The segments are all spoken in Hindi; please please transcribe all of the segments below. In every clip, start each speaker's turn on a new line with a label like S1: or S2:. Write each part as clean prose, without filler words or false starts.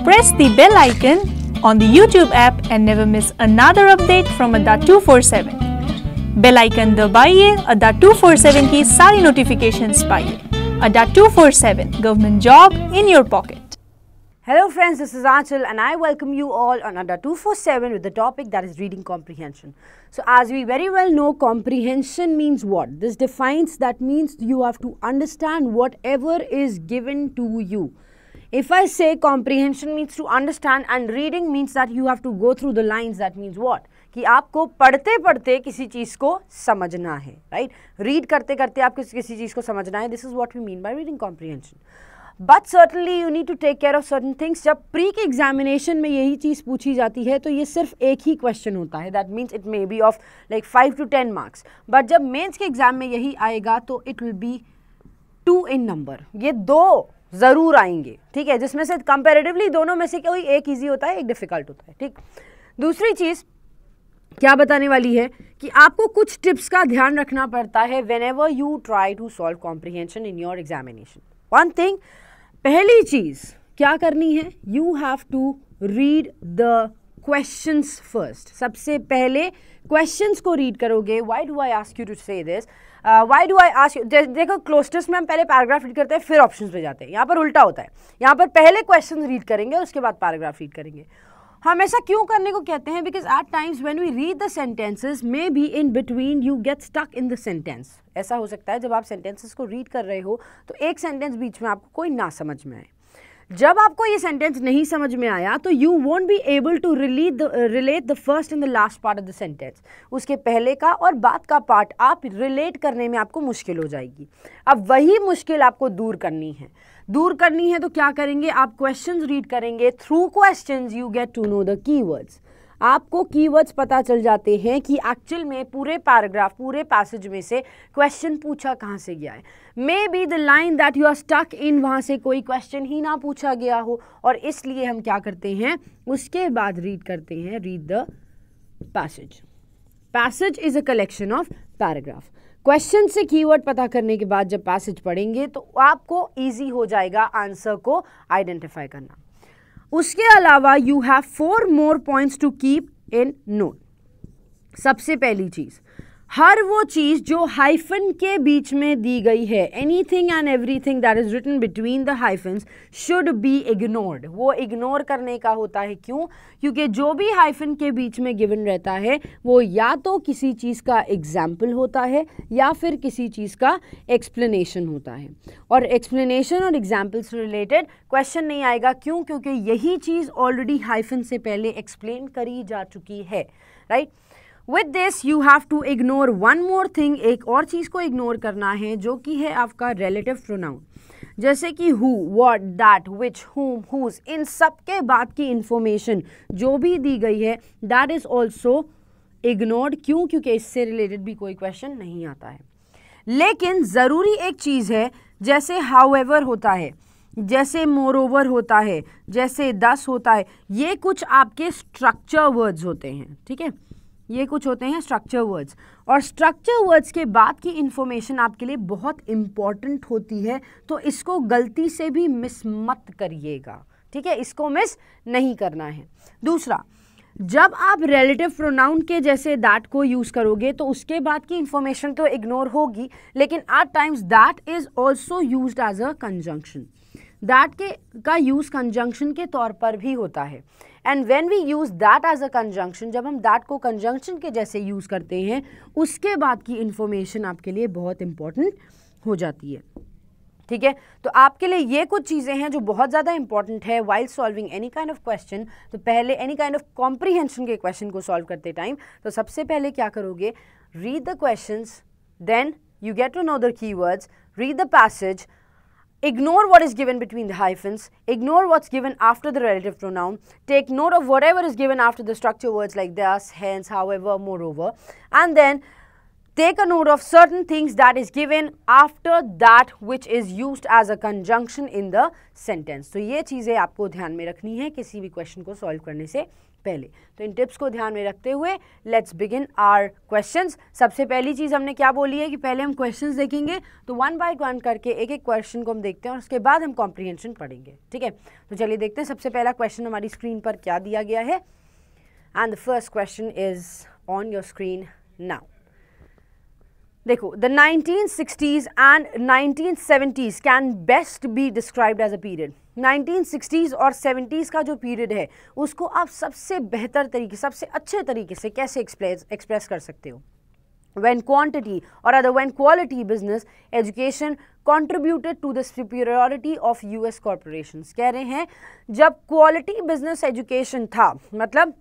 S1: Press the bell icon on the YouTube app and never miss another update from Adda247. Bell icon दबाइए, Adda247 की सारी नोटिफिकेशंस पाइए. Adda247, government job in your pocket.
S2: Hello friends, this is Anchal and I welcome you all on Adda247 with the topic that is reading comprehension. So as we very well know, comprehension means what? This defines, that means you have to understand whatever is given to you. If I say comprehension means to understand and reading means that you have to go through the lines, that means what? कि आपको पढ़ते पढ़ते किसी चीज़ को समझना है, राइट? रीड करते करते आपको किसी चीज़ को समझना है. This is what we mean by reading comprehension. But certainly you need to take care of certain things. जब प्री के एग्जामिनेशन में यही चीज़ पूछी जाती है तो ये सिर्फ एक ही क्वेश्चन होता है. That means it may be of like 5 to 10 marks. But जब मेंस के एग्जाम में यही आएगा तो it will be 2 in number. ये 2 ज़रूर आएंगे, ठीक है, जिसमें से कंपेरेटिवली दोनों में से कोई एक ईजी होता है, एक डिफिकल्ट होता है, ठीक. दूसरी चीज़ क्या बताने वाली है कि आपको कुछ टिप्स का ध्यान रखना पड़ता है whenever you try to solve comprehension in your examination. One thing, पहली चीज़ क्या करनी है, you have to read the questions first. सबसे पहले क्वेश्चंस को रीड करोगे. Why do I ask you to say this? Why do I ask you? देखो, क्लोस्टर्स में हम पहले पैराग्राफ रीड करते हैं फिर ऑप्शंस पे जाते हैं. यहाँ पर उल्टा होता है. यहाँ पर पहले क्वेश्चन रीड करेंगे उसके बाद पैराग्राफ रीड करेंगे. हम ऐसा क्यों करने को कहते हैं? Because at times when we read the sentences maybe in between you get stuck in the sentence. ऐसा हो सकता है जब आप सेंटेंसेस को रीड कर रहे हो तो एक सेंटेंस बीच में आपको कोई ना समझ में आए. जब आपको ये सेंटेंस नहीं समझ में आया तो you won't be able to relate the first and the last part of the sentence. उसके पहले का और बाद का पार्ट आप रिलेट करने में आपको मुश्किल हो जाएगी. अब वही मुश्किल आपको दूर करनी है. तो क्या करेंगे? आप क्वेश्चंस रीड करेंगे. Through questions you get to know the keywords. आपको कीवर्ड्स पता चल जाते हैं कि एक्चुअल में पूरे पैराग्राफ, पूरे पैसेज में से क्वेश्चन पूछा कहाँ से गया है. Maybe the line that you are stuck in, वहाँ से कोई क्वेश्चन ही ना पूछा गया हो, और इसलिए हम क्या करते हैं, उसके बाद रीड करते हैं, read the passage. Passage is a collection of paragraph. Question से कीवर्ड पता करने के बाद जब पैसेज पढ़ेंगे तो आपको ईजी हो जाएगा आंसर को आइडेंटिफाई करना. उसके अलावा you have 4 more points to keep in note. सबसे पहली चीज़, हर वो चीज़ जो हाइफन के बीच में दी गई है, anything and everything that is written between the hyphens should be ignored. वो इग्नोर करने का होता है. क्यों? क्योंकि जो भी हाइफन के बीच में गिवन रहता है वो या तो किसी चीज़ का एग्जाम्पल होता है या फिर किसी चीज़ का एक्सप्लेनेशन होता है. और एक्सप्लेनेशन और एग्जाम्पल से रिलेटेड क्वेश्चन नहीं आएगा. क्यों? क्योंकि यही चीज़ ऑलरेडी हाइफन से पहले एक्सप्लेन करी जा चुकी है, right. With this you have to ignore one more thing. एक और चीज़ को इग्नोर करना है जो कि है आपका relative pronoun. जैसे कि who, what, that, which, whom, whose, इन सब के बाद की इंफॉर्मेशन जो भी दी गई है that is also ignored. क्यों? क्योंकि इससे रिलेटेड भी कोई क्वेश्चन नहीं आता है. लेकिन ज़रूरी एक चीज़ है, जैसे however होता है, जैसे moreover होता है, जैसे thus होता है, ये कुछ आपके स्ट्रक्चर वर्ड्स होते हैं, ठीक है. ये कुछ होते हैं स्ट्रक्चर वर्ड्स, और स्ट्रक्चर वर्ड्स के बाद की इंफॉर्मेशन आपके लिए बहुत इंपॉर्टेंट होती है. तो इसको गलती से भी मिस मत करिएगा, ठीक है, इसको मिस नहीं करना है. दूसरा, जब आप रिलेटिव प्रोनाउन के जैसे दैट को यूज़ करोगे तो उसके बाद की इंफॉर्मेशन तो इग्नोर होगी, लेकिन at times that is also used as a conjunction. That का यूज़ कंजंक्शन के तौर पर भी होता है. And when we use that as a conjunction, जब हम दैट को कंजंक्शन के जैसे यूज़ करते हैं, उसके बाद की इंफॉर्मेशन आपके लिए बहुत इंपॉर्टेंट हो जाती है, ठीक है. तो आपके लिए ये कुछ चीज़ें हैं जो बहुत ज़्यादा इंपॉर्टेंट है while solving any kind of question. तो पहले एनी काइंड ऑफ कॉम्प्रीहेंशन के क्वेश्चन को सॉल्व करते टाइम तो सबसे पहले क्या करोगे, read the questions, then you get to know the keywords, read the passage, ignore what is given between the hyphens, ignore what's given after the relative pronoun, take note of whatever is given after the structure words like thus, hence, however, moreover, and then take a note of certain things that is given after that which is used as a conjunction in the sentence. तो ये चीज़ें आपको ध्यान में रखनी है किसी भी क्वेश्चन को सॉल्व करने से पहले. तो इन टिप्स को ध्यान में रखते हुए लेट्स बिगिन आवर क्वेश्चंस. सबसे पहली चीज़ हमने क्या बोली है कि पहले हम क्वेश्चंस देखेंगे, तो 1 बाय 1 करके एक एक क्वेश्चन को हम देखते हैं और उसके बाद हम कॉम्प्रिहेंशन पढ़ेंगे. ठीक है, तो चलिए देखते हैं. सबसे पहला क्वेश्चन हमारी स्क्रीन पर क्या दिया गया है, and the first question is on your screen now. देखो, the 1960s and 1970s can best be described as a period. 1960s और 70s का जो पीरियड है उसको आप सबसे बेहतर तरीके, सबसे अच्छे तरीके से कैसे एक्सप्रेस कर सकते हो. When quantity or rather when quality business education contributed to the superiority of US corporations. कह रहे हैं जब quality business education था, मतलब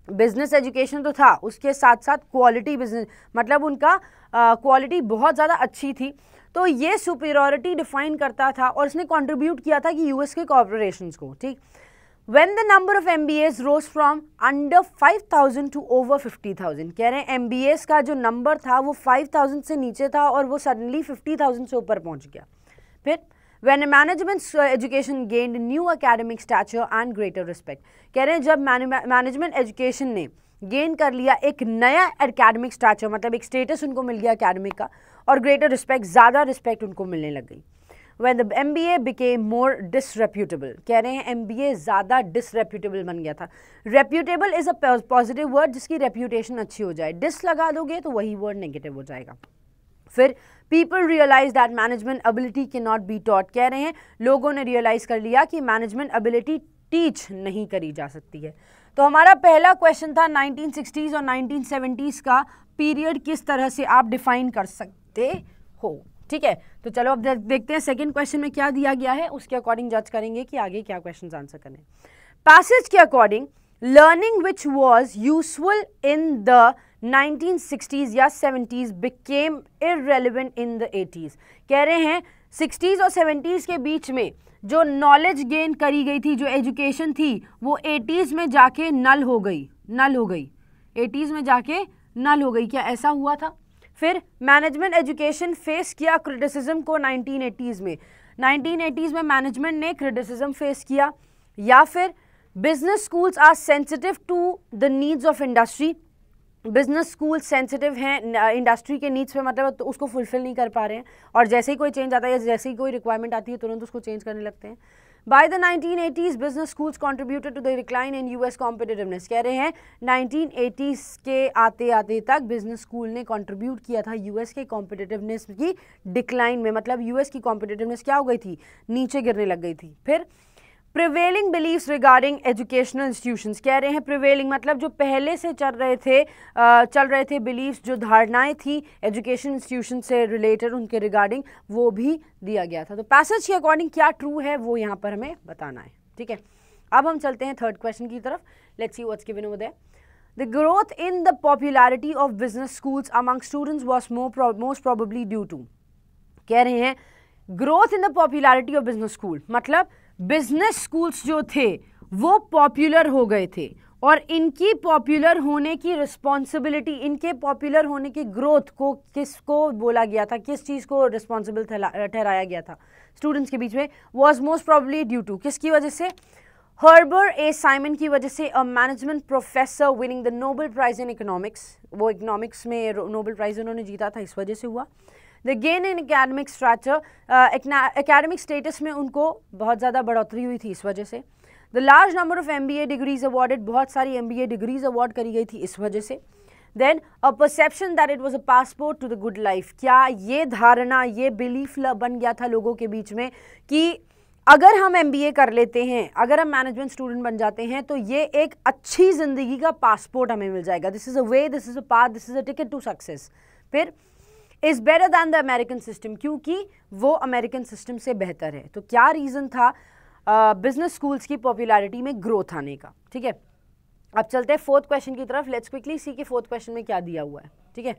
S2: बिजनेस एजुकेशन तो था, उसके साथ साथ क्वालिटी बिजनेस, मतलब उनका क्वालिटी बहुत ज़्यादा अच्छी थी, तो ये सुपीरियरिटी डिफाइन करता था और इसने कंट्रीब्यूट किया था कि यूएस के कॉर्पोरेशंस को. ठीक, when the number of MBAs rose from under 5,000 to over 50,000. कह रहे हैं एमबीएस का जो नंबर था वो 5,000 से नीचे था और वो सडनली 50,000 से ऊपर पहुंच गया. फिर when management education gained new academic stature and greater respect. कह रहे हैं जब मैनेजमेंट एजुकेशन ने गेन कर लिया एक नया एकेडमिक स्टैचर, मतलब एक स्टेटस उनको मिल गया एकेडमिक का, और ग्रेटर रिस्पेक्ट, ज़्यादा रिस्पेक्ट उनको मिलने लग गई. when the MBA became more disreputable. कह रहे हैं MBA ज़्यादा disreputable बन गया था. reputable is a positive word जिसकी reputation अच्छी हो जाए, dis लगा दोगे तो वही word negative हो जाएगा. फिर people realize that management ability cannot be taught. कह रहे हैं लोगों ने realize कर लिया कि management ability teach नहीं करी जा सकती है. तो हमारा पहला क्वेश्चन था 1960s और 1970s का पीरियड किस तरह से आप डिफाइन कर सकते हो. ठीक है, तो चलो अब देखते हैं सेकंड क्वेश्चन में क्या दिया गया है, उसके अकॉर्डिंग जज करेंगे कि आगे क्या क्वेश्चंस आंसर करने. पैसेज के according learning which was useful in the 1960s या 70s became irrelevant in the 80s. कह रहे हैं 60s और 70s के बीच में जो नॉलेज गेन करी गई थी, जो एजुकेशन थी, वो 80s में जाके नल हो गई. 80s में जाके नल हो गई. क्या ऐसा हुआ था? फिर मैनेजमेंट एजुकेशन फेस किया क्रिटिसिज्म को 1980s में. 1980s में मैनेजमेंट ने क्रिटिसिज्म फेस किया. या फिर business schools are sensitive to the needs of industry. Business school sensitive हैं इंडस्ट्री के नीड्स पे, मतलब तो उसको फुलफिल नहीं कर पा रहे हैं, और जैसे ही कोई चेंज आता है या जैसे ही कोई रिक्वायरमेंट आती है तुरंत उसको चेंज करने लगते हैं. By the 1980s business schools contributed to the decline in US competitiveness. कह रहे हैं 1980s के आते आते तक बिजनेस स्कूल ने कंट्रीब्यूट किया था यूएस के कॉम्पिटिटिवनेस की डिक्लाइन में, मतलब यूएस की कॉम्पिटिटिवनेस क्या हो गई थी, नीचे गिरने लग गई थी. फिर prevailing beliefs regarding educational institutions. कह रहे हैं प्रिवेलिंग मतलब जो पहले से चल रहे थे बिलीव्स, जो धारणाएं थी एजुकेशन इंस्टीट्यूशन से रिलेटेड उनके रिगार्डिंग, वो भी दिया गया था. तो पैसेज के अकॉर्डिंग क्या ट्रू है वो यहाँ पर हमें बताना है. ठीक है, अब हम चलते हैं थर्ड क्वेश्चन की तरफ. Let's see what's given over there. The growth in the popularity of business schools among students was most probably due to. कह रहे हैं growth in the popularity of business school, मतलब बिजनेस स्कूल्स जो थे वो पॉपुलर हो गए थे, और इनकी पॉपुलर होने की रिस्पॉन्सिबिलिटी, इनके पॉपुलर होने की ग्रोथ को किसको बोला गया था, किस चीज़ को रिस्पॉन्सिबल ठहराया गया था स्टूडेंट्स के बीच में, was most probably due to, किसकी वजह से, हर्बर्ट ए साइमन की वजह से, a management professor winning the Nobel prize in economics. वो इकोनॉमिक्स में नोबेल प्राइज उन्होंने जीता था, इस वजह से हुआ. The gain in academic structure, academic status में उनको बहुत ज़्यादा बढ़ोतरी हुई थी, इस वजह से. The large number of MBA degrees awarded, बहुत सारी MBA डिग्रीज अवॉर्ड करी गई थी, इस वजह से. Then a perception that it was a passport to the good life. क्या ये धारणा, ये बिलीफ बन गया था लोगों के बीच में कि अगर हम MBA कर लेते हैं, अगर हम मैनेजमेंट स्टूडेंट बन जाते हैं तो ये एक अच्छी ज़िंदगी का पासपोर्ट हमें मिल जाएगा. This is a way, this is a path, this is a ticket to success. फिर is better than the American system, क्योंकि वो अमेरिकन सिस्टम से बेहतर है. तो क्या रीज़न था बिजनेस स्कूल्स की पॉपुलैरिटी में ग्रोथ आने का. ठीक है, अब चलते हैं फोर्थ क्वेश्चन की तरफ. लेट्स क्विकली सी कि फोर्थ क्वेश्चन में क्या दिया हुआ है. ठीक है,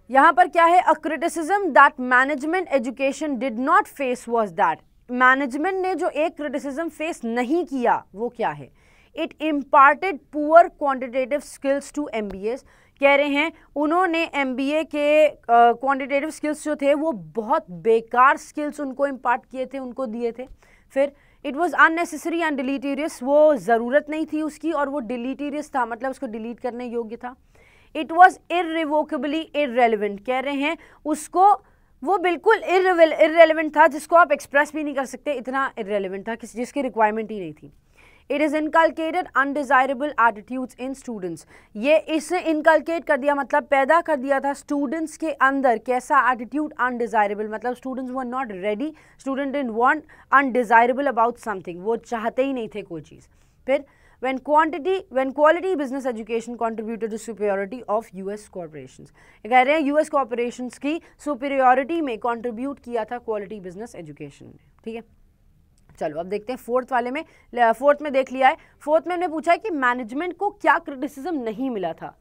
S2: यहाँ पर क्या है, a criticism that management education did not face was that. Management ने जो एक क्रिटिसिज्म फेस नहीं किया वो क्या है, it imparted poor quantitative skills to MBAs. कह रहे हैं उन्होंने MBA के क्वांटिटेटिव स्किल्स जो थे वो बहुत बेकार स्किल्स उनको इम्पार्ट किए थे, उनको दिए थे। फिर इट वॉज अननेसेसरी एंड डिलीटीरियस, वो ज़रूरत नहीं थी उसकी और वो डिलीटीरियस था, मतलब उसको डिलीट करने योग्य था। इट वॉज इररिवोकेबली इररेलेवेंट, कह रहे हैं उसको वो बिल्कुल इररेलेवेंट था, जिसको आप एक्सप्रेस भी नहीं कर सकते, इतना इररेलेवेंट था जिसकी रिक्वायरमेंट ही नहीं थी। It is inculcated undesirable attitudes in students, ये इसने इनकलकेट कर दिया, मतलब पैदा कर दिया था स्टूडेंट्स के अंदर कैसा एटीट्यूड, अनडिज़ायरेबल, मतलब students were not ready, student didn't want, undesirable about something, वो चाहते ही नहीं थे कोई चीज़। फिर when quality business education contributed to superiority of US corporations, कह रहे हैं US corporations की superiority में contribute किया था quality business education ने, ठीक है। चलो अब देखते हैं फोर्थ वाले में, फोर्थ में देख लिया है। फोर्थ में हमने पूछा है कि मैनेजमेंट को क्या क्रिटिसिज्म नहीं मिला था,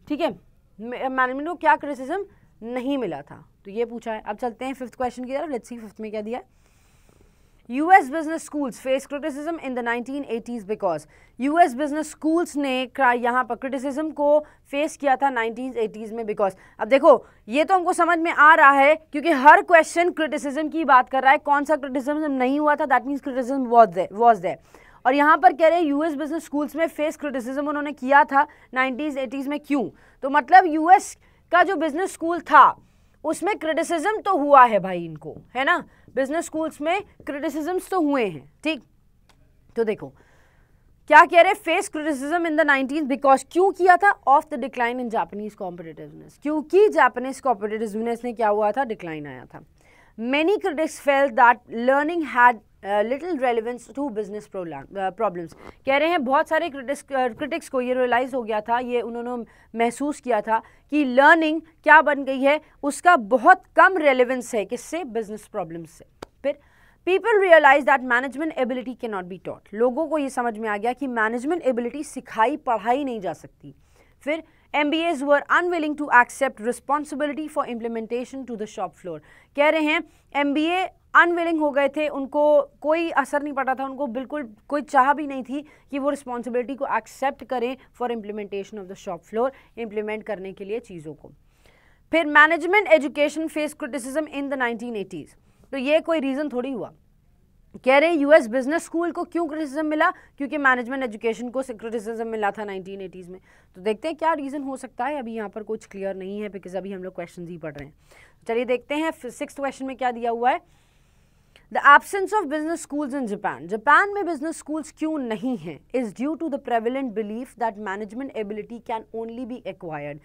S2: ठीक है, मैनेजमेंट को क्या क्रिटिसिज्म नहीं मिला था, तो ये पूछा है। अब चलते हैं फिफ्थ क्वेश्चन की तरफ, लेट्स सी फिफ्थ में क्या दिया है। US business schools face criticism in the 1980s because US business schools ने यहाँ पर criticism को face किया था 1980s में because, अब देखो ये तो हमको समझ में आ रहा है क्योंकि हर क्वेश्चन criticism की बात कर रहा है, कौन सा criticism नहीं हुआ था, that means criticism was there। और यहाँ पर कह रहे हैं US business schools में face criticism उन्होंने किया था 1980s में, क्यों, तो मतलब US का जो business school था उसमें क्रिटिसिज्म तो हुआ है भाई इनको, है ना, बिजनेस स्कूल्स में क्रिटिसिजम्स तो हुए हैं, ठीक। तो देखो क्या कह रहे, face criticism in the 19 because, क्यों किया था, of the decline in Japanese competitiveness, क्योंकि जापानीज कॉम्पिटिटिवनेस ने क्या हुआ था, डिक्लाइन आया था। Many critics felt that learning had little relevance to business problems, कह रहे हैं बहुत सारे critics को ये रियलाइज हो गया था, ये उन्होंने महसूस किया था कि लर्निंग क्या बन गई है, उसका बहुत कम रेलेवेंस है, किससे, बिजनेस प्रॉब्लम्स से। फिर people realise that management ability can not be taught, लोगों को ये समझ में आ गया कि मैनेजमेंट एबिलिटी सिखाई पढ़ाई नहीं जा सकती। फिर MBAs were unwilling to accept responsibility for implementation to the shop floor, कह रहे हैं MBA अनविलिंग हो गए थे, उनको कोई असर नहीं पड़ा था, उनको बिल्कुल कोई चाह भी नहीं थी कि वो रिस्पॉन्सिबिलिटी को एक्सेप्ट करें for implementation of the shop floor, implement करने के लिए चीज़ों को। फिर management education face criticism in the 1980s, तो ये कोई रीज़न थोड़ी हुआ, कह रहे हैं यूएस बिजनेस स्कूल को क्यों क्रिटिसिज्म मिला, क्योंकि मैनेजमेंट एजुकेशन को क्रिटिसिज्म मिला था 1980s में। तो देखते हैं क्या रीज़न हो सकता है, अभी यहाँ पर कुछ क्लियर नहीं है बिकॉज अभी हम लोग क्वेश्चन ही पढ़ रहे हैं। चलिए देखते हैं सिक्स्थ क्वेश्चन में क्या दिया हुआ है। The absence of business schools in Japan, Japan में बिजनेस स्कूल्स क्यों नहीं हैं, is due to the prevalent belief that management ability can only be acquired,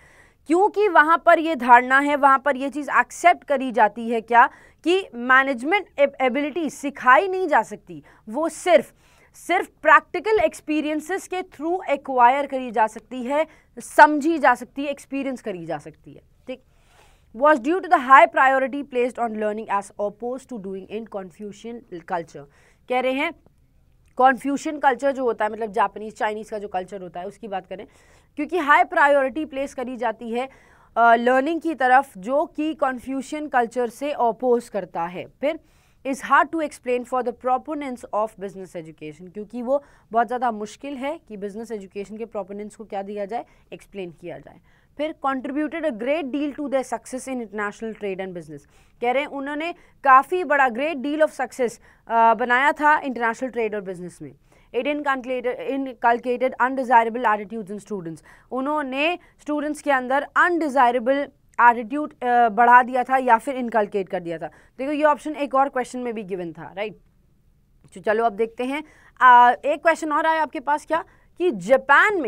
S2: क्योंकि वहाँ पर ये धारणा है, वहाँ पर ये चीज़ एक्सेप्ट करी जाती है क्या, कि मैनेजमेंट एबिलिटी सिखाई नहीं जा सकती, वो सिर्फ प्रैक्टिकल एक्सपीरियंसेस के थ्रू एक्वायर करी जा सकती है, समझी जा सकती है, एक्सपीरियंस करी जा सकती है, ठीक। was due to the high priority placed on learning as opposed to doing in Confucian culture, कह रहे हैं कॉन्फ्यूशियन कल्चर जो होता है, मतलब जापानीज चाइनीज़ का जो कल्चर होता है उसकी बात करें, क्योंकि हाई प्रायोरिटी प्लेस करी जाती है लर्निंग की तरफ, जो कि कॉन्फ्यूशियन कल्चर से अपोज करता है। फिर is hard to explain for the proponents of business education, क्योंकि वो बहुत ज़्यादा मुश्किल है कि बिजनेस एजुकेशन के प्रोपोनेंट्स को क्या दिया जाए, एक्सप्लेन किया जाए। फिर contributed a great deal to their success in international trade and business, कह रहे हैं उन्होंने काफ़ी बड़ा ग्रेट डील ऑफ सक्सेस बनाया था इंटरनेशनल ट्रेड और बिजनेस में। It inculcated undesirable attitudes in students, उन्होंने स्टूडेंट्स के अंदर अनडिज़ायरेबल एटीट्यूड बढ़ा दिया था या फिर इनकलकेट कर दिया था। देखो ये ऑप्शन एक और क्वेश्चन में भी गिवन था, राइट। तो चलो अब देखते हैं एक क्वेश्चन और आया आपके पास, क्या कि जापान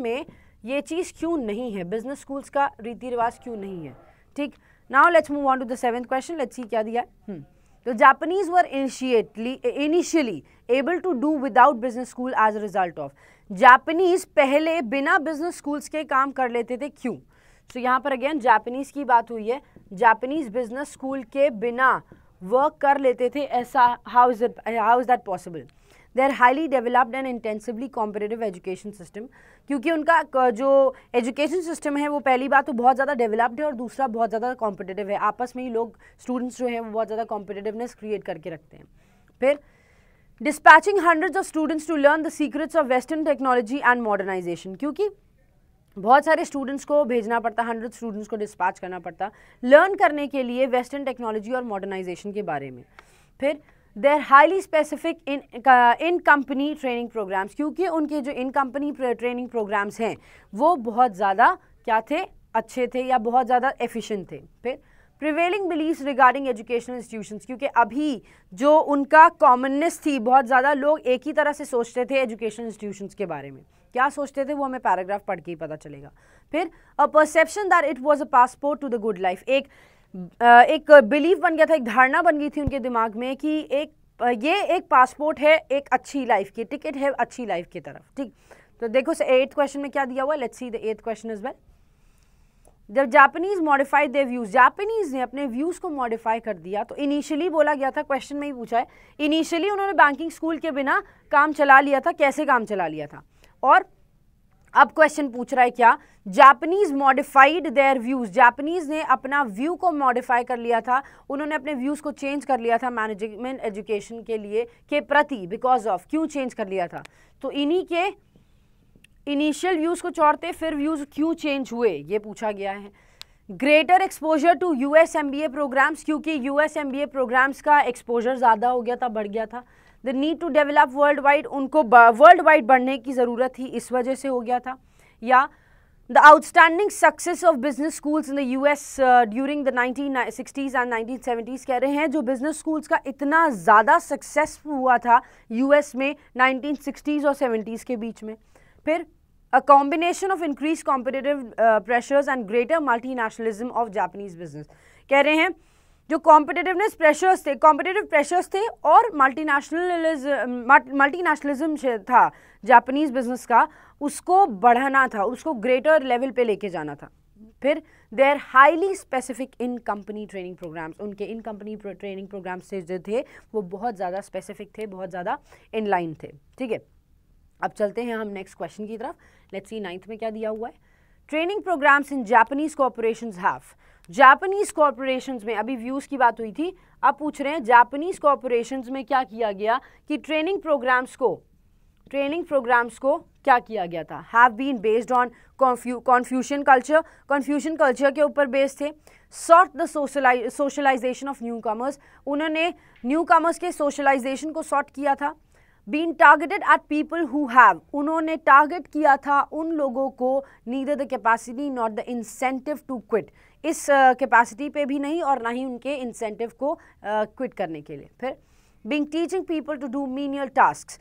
S2: में ये चीज़ क्यों नहीं है, बिजनेस स्कूल्स का रीति रिवाज क्यों नहीं है, ठीक। Now let's move on to the seventh question, let's see क्या दिया है। तो Japanese were initially able to do without business school as a result of, Japanese पहले बिना बिजनेस स्कूल्स के काम कर लेते थे, क्यों। तो यहाँ पर अगेन जापानीज की बात हुई है, जापानीज बिजनेस स्कूल के बिना वर्क कर लेते थे, ऐसा how is that possible. They are highly developed and intensively competitive education system, क्योंकि उनका जो एजुकेशन सिस्टम है वो पहली बात तो बहुत ज़्यादा डेवलप्ड है और दूसरा बहुत ज़्यादा कॉम्पिटिटिव है, आपस में ही लोग स्टूडेंट्स जो हैं वो बहुत ज़्यादा कॉम्पिटिटिवनेस क्रिएट करके रखते हैं। फिर dispatching hundreds of students to learn the secrets of western technology and modernization, क्योंकि बहुत सारे स्टूडेंट्स को भेजना पड़ता, 100 स्टूडेंट्स को डिस्पैच करना पड़ता लर्न करने के लिए वेस्टर्न टेक्नोलॉजी और मॉडर्नाइजेशन के बारे में। फिर they are highly specific in company training programs, क्योंकि उनके जो इन कंपनी ट्रेनिंग प्रोग्राम्स हैं वो बहुत ज़्यादा क्या थे, अच्छे थे या बहुत ज़्यादा एफिशिएंट थे। फिर prevailing beliefs regarding educational institutions, क्योंकि अभी जो उनका कॉमननेस थी, बहुत ज़्यादा लोग एक ही तरह से सोचते थे एजुकेशनल इंस्टीट्यूशंस के बारे में। क्या सोचते थे वो हमें पैराग्राफ पढ़ के ही पता चलेगा। फिर a perception that it was a passport to the good life, एक बिलीफ बन गया था, एक धारणा बन गई थी उनके दिमाग में कि ये एक पासपोर्ट है एक अच्छी लाइफ की, टिकट है अच्छी लाइफ की तरफ। ठीक, तो देखो 8th क्वेश्चन में क्या दिया हुआ है, let's see the 8th question is well. जब Japanese modified their views, Japanese ने अपने व्यूज को मॉडिफाई कर दिया। तो इनिशियली बोला गया था, क्वेश्चन में ही पूछा है, इनिशियली उन्होंने बैंकिंग स्कूल के बिना काम चला लिया था। कैसे काम चला लिया था? और अब क्वेश्चन पूछ रहा है क्या, Japanese modified their views, Japanese ने अपना व्यू को मॉडिफाई कर लिया था, उन्होंने अपने व्यूज को चेंज कर लिया था मैनेजमेंट एजुकेशन के प्रति, बिकॉज ऑफ, क्यों चेंज कर लिया था? तो इन्हीं के इनिशियल व्यूज को छोड़ते फिर व्यूज क्यों चेंज हुए, ये पूछा गया है। Greater exposure to US MBA programmes, क्योंकि यूएस एमबीए प्रोग्राम्स का एक्सपोजर ज़्यादा हो गया था, बढ़ गया था। The need to develop world wide, उनको वर्ल्ड वाइड बढ़ने की ज़रूरत थी, इस वजह से हो गया था। या the outstanding success of business schools in the US during the 1960s and 1970s, कह रहे हैं जो बिजनेस स्कूल्स का इतना ज़्यादा सक्सेस हुआ था यूएस में 1960s और 70s के बीच में। फिर a combination of increased competitive pressures and greater multinationalism of Japanese business, कह रहे हैं जो competitive pressures थे और multinationalism था जापानीज बिजनेस का, उसको बढ़ाना था, उसको ग्रेटर लेवल पे लेके जाना था। फिर there highly specific in company training programmes, उनके इन कंपनी ट्रेनिंग प्रोग्राम्स से जो थे वो बहुत ज़्यादा स्पेसिफिक थे, बहुत ज़्यादा इन लाइन थे। ठीक है, अब चलते हैं हम नेक्स्ट क्वेश्चन की तरफ। लेट्स सी 9th में क्या दिया हुआ है। Training programmes in Japanese corporations have, Japanese corporations में, अभी व्यूज की बात हुई थी, अब पूछ रहे हैं जापानीज कॉर्पोरेशंस में क्या किया गया कि ट्रेनिंग प्रोग्राम्स को क्या किया गया था। Have been based on Confucian culture के ऊपर बेस्ड थे। Sought the socialization of newcomers, उन्होंने न्यू कमर्स के सोशलाइजेशन को सॉर्ट किया था। Been targeted at people who have, उन्होंने टारगेट किया था उन लोगों को neither the capacity not the incentive to quit, इस कैपेसिटी पे भी नहीं और ना ही उनके इंसेंटिव को क्विट करने के लिए। फिर being teaching people to do menial tasks,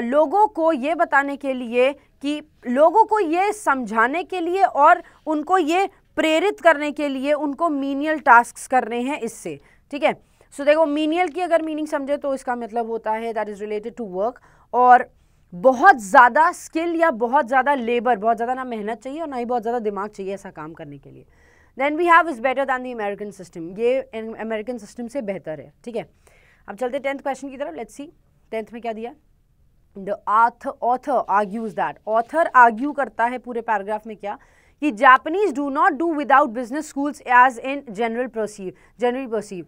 S2: लोगों को ये बताने के लिए कि लोगों को ये समझाने के लिए और उनको ये प्रेरित करने के लिए उनको मीनियल टास्क्स करने हैं इससे। ठीक है, सो देखो मीनियल की अगर मीनिंग समझे तो इसका मतलब होता है that is related to work, और बहुत ज़्यादा स्किल या बहुत ज़्यादा लेबर, बहुत ज़्यादा ना मेहनत चाहिए और ना ही बहुत ज़्यादा दिमाग चाहिए ऐसा काम करने के लिए। Then we have is better than the American system, ये अमेरिकन सिस्टम से बेहतर है। ठीक है, अब चलते 10th क्वेश्चन की तरफ। लेट्स सी 10th में क्या दिया। The author argues that, author argue करता है पूरे पैराग्राफ में क्या कि Japanese do not do without business schools as in generally perceive,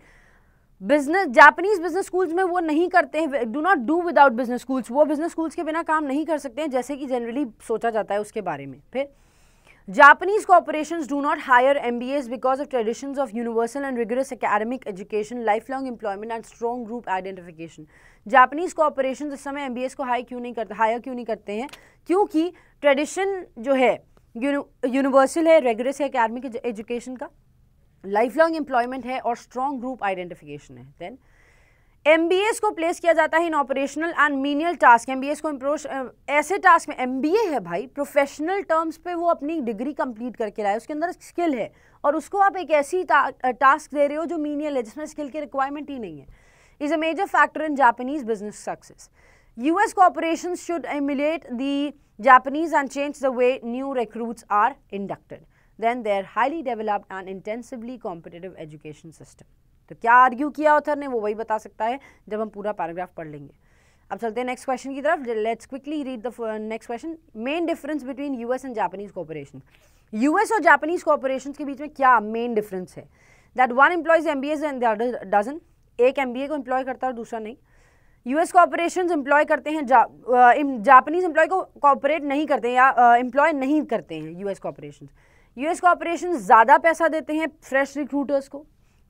S2: Japanese business schools में वो नहीं करते हैं, do not do without business schools, वो बिजनेस स्कूल्स के बिना काम नहीं कर सकते हैं जैसे कि जनरली सोचा जाता है उसके बारे में। फिर Japanese corporations do not hire MBAs because of traditions of universal and rigorous academic education, life long employment and strong group identification. Japanese corporations इस समय MBAs को हायर क्यों नहीं करते हैं? क्योंकि ट्रेडिशन जो है यूनिवर्सल है, रिगरस है एकेडमिक एजुकेशन का, लाइफ लॉन्ग एम्प्लॉयमेंट है और स्ट्रॉन्ग ग्रुप आइडेंटिफिकेशन है। देन MBAs को प्लेस किया जाता है in operational and menial task, MBAs को ऐसे टास्क में, MBA है भाई, प्रोफेशनल टर्म्स पे वो अपनी डिग्री कंप्लीट करके लाए, उसके अंदर स्किल है और उसको आप एक ऐसी टास्क दे रहे हो जो मीनियल है जिसमें स्किल की रिक्वायरमेंट ही नहीं है, is a major factor in Japanese business success. US corporations should emulate the Japanese and change the way new recruits are inducted. Then their highly developed and intensively competitive education system. तो क्या आर्ग्यू किया ऑथर ने वो वही बता सकता है जब हम पूरा पैराग्राफ पढ़ लेंगे। अब चलते हैं नेक्स्ट क्वेश्चन की तरफ। Let's quickly read the next question. Main difference between US and Japanese corporation. US और जापानीज कॉर्पोरेशन के बीच में क्या मेन डिफरेंस है? That one employs MBAs and the other doesn't. एक MBA को एम्प्लॉय करता है और दूसरा नहीं। यूएस कॉर्पोरेशंस एम्प्लॉय करते हैं, जापानीज एम्प्लॉय को कॉर्पोरेट नहीं करते हैं या एम्प्लॉय नहीं करते हैं यूएस कॉर्पोरेशंस। यूएस कॉर्पोरेशंस ज़्यादा पैसा देते हैं फ्रेश रिक्रूटर्स को।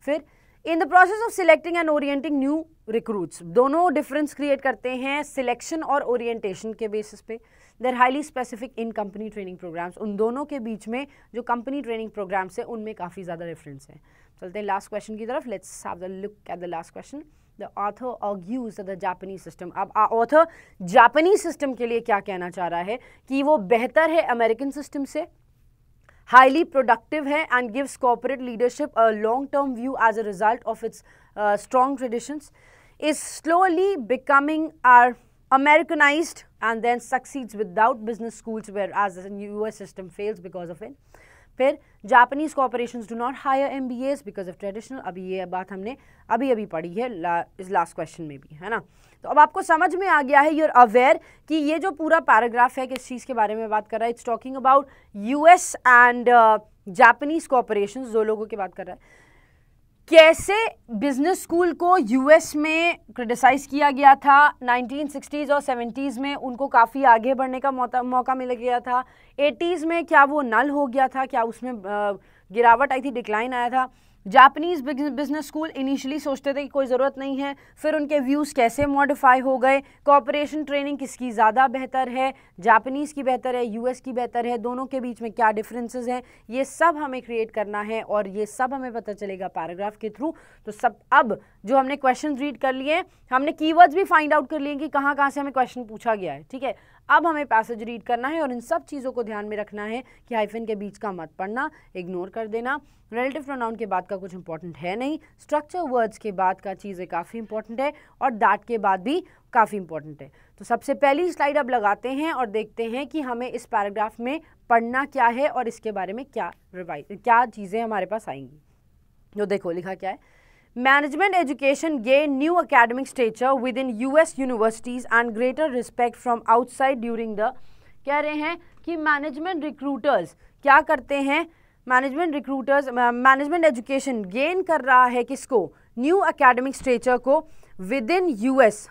S2: फिर in the process of selecting and orienting new recruits, दोनों डिफरेंस क्रिएट करते हैं सिलेक्शन और ओरिएंटेशन के बेसिस पे। Their highly specific in company training programmes, उन दोनों के बीच में जो कंपनी ट्रेनिंग प्रोग्राम्स है उनमें काफ़ी ज़्यादा डिफरेंस है। चलते हैं लास्ट क्वेश्चन की तरफ। Let's have the look at the last question. The author argues the Japanese system, अब ऑथर जापानीज सिस्टम के लिए क्या कहना चाह रहा है कि वो बेहतर है अमेरिकन सिस्टम से, highly productive है and gives corporate leadership a long-term view as a result of its strong traditions, is slowly becoming Americanized and then succeeds without business schools whereas the US system fails because of it. फिर Japanese corporations do not hire MBAs because of traditional, अभी ये बात हमने अभी पढ़ी है इस लास्ट क्वेश्चन में भी, है ना। तो अब आपको समझ में आ गया है, यूर अवेयर कि ये जो पूरा पैराग्राफ है किस चीज़ के बारे में बात कर रहा है। It's talking about US and Japanese corporations, दो लोगों की बात कर रहा है। कैसे बिजनेस स्कूल को यूएस में क्रिटिसाइज किया गया था 1960s और 70s में, उनको काफ़ी आगे बढ़ने का मौका मिल गया था। 80s में क्या वो नल हो गया था, क्या उसमें गिरावट आई थी, डिक्लाइन आया था। जापानीज बिजनेस स्कूल इनिशियली सोचते थे कि कोई ज़रूरत नहीं है, फिर उनके व्यूज़ कैसे मॉडिफाई हो गए, कॉर्पोरेशन ट्रेनिंग किसकी ज़्यादा बेहतर है, जापानीज़ की बेहतर है, यूएस की बेहतर है, दोनों के बीच में क्या डिफरेंसेस हैं, ये सब हमें क्रिएट करना है और ये सब हमें पता चलेगा पैराग्राफ के थ्रू। तो सब अब जो हमने क्वेश्चन रीड कर लिए, हमने कीवर्ड्स भी फाइंड आउट कर लिए कि कहाँ से हमें क्वेश्चन पूछा गया है, ठीक है। अब हमें पैसेज रीड करना है और इन सब चीज़ों को ध्यान में रखना है कि हाइफन के बीच का मत पढ़ना, इग्नोर कर देना। रिलेटिव प्रोनाउन के बाद का कुछ इंपॉर्टेंट है नहीं, स्ट्रक्चर वर्ड्स के बाद का चीज़ें काफ़ी इंपॉर्टेंट है और दैट के बाद भी काफ़ी इंपॉर्टेंट है। तो सबसे पहली स्लाइड अब लगाते हैं और देखते हैं कि हमें इस पैराग्राफ में पढ़ना क्या है और इसके बारे में क्या चीज़ें हमारे पास आएंगी। तो देखो लिखा क्या है, management education gain new academic stature within US universities and greater respect from outside during the, कह रहे हैं कि मैनेजमेंट रिक्रूटर्स क्या करते हैं, मैनेजमेंट एजुकेशन गेन कर रहा है किसको, न्यू एकेडमिक स्टेचर को with in US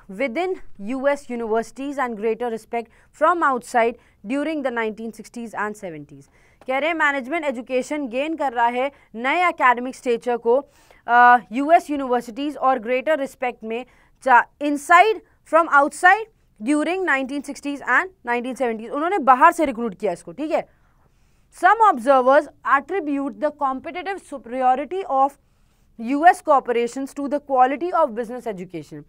S2: universities and greater respect from outside during the 1960s and 70s। कह रहे हैं मैनेजमेंट एजुकेशन गेन कर रहा है नए एकेडमिक स्टेचर को यूएस यूनिवर्सिटीज़ और ग्रेटर रिस्पेक्ट में inside from outside during 1960s and 1970s। उन्होंने बाहर से रिक्रूट किया इसको, ठीक है। Some observers attribute the competitive superiority of US corporations to the quality of business education।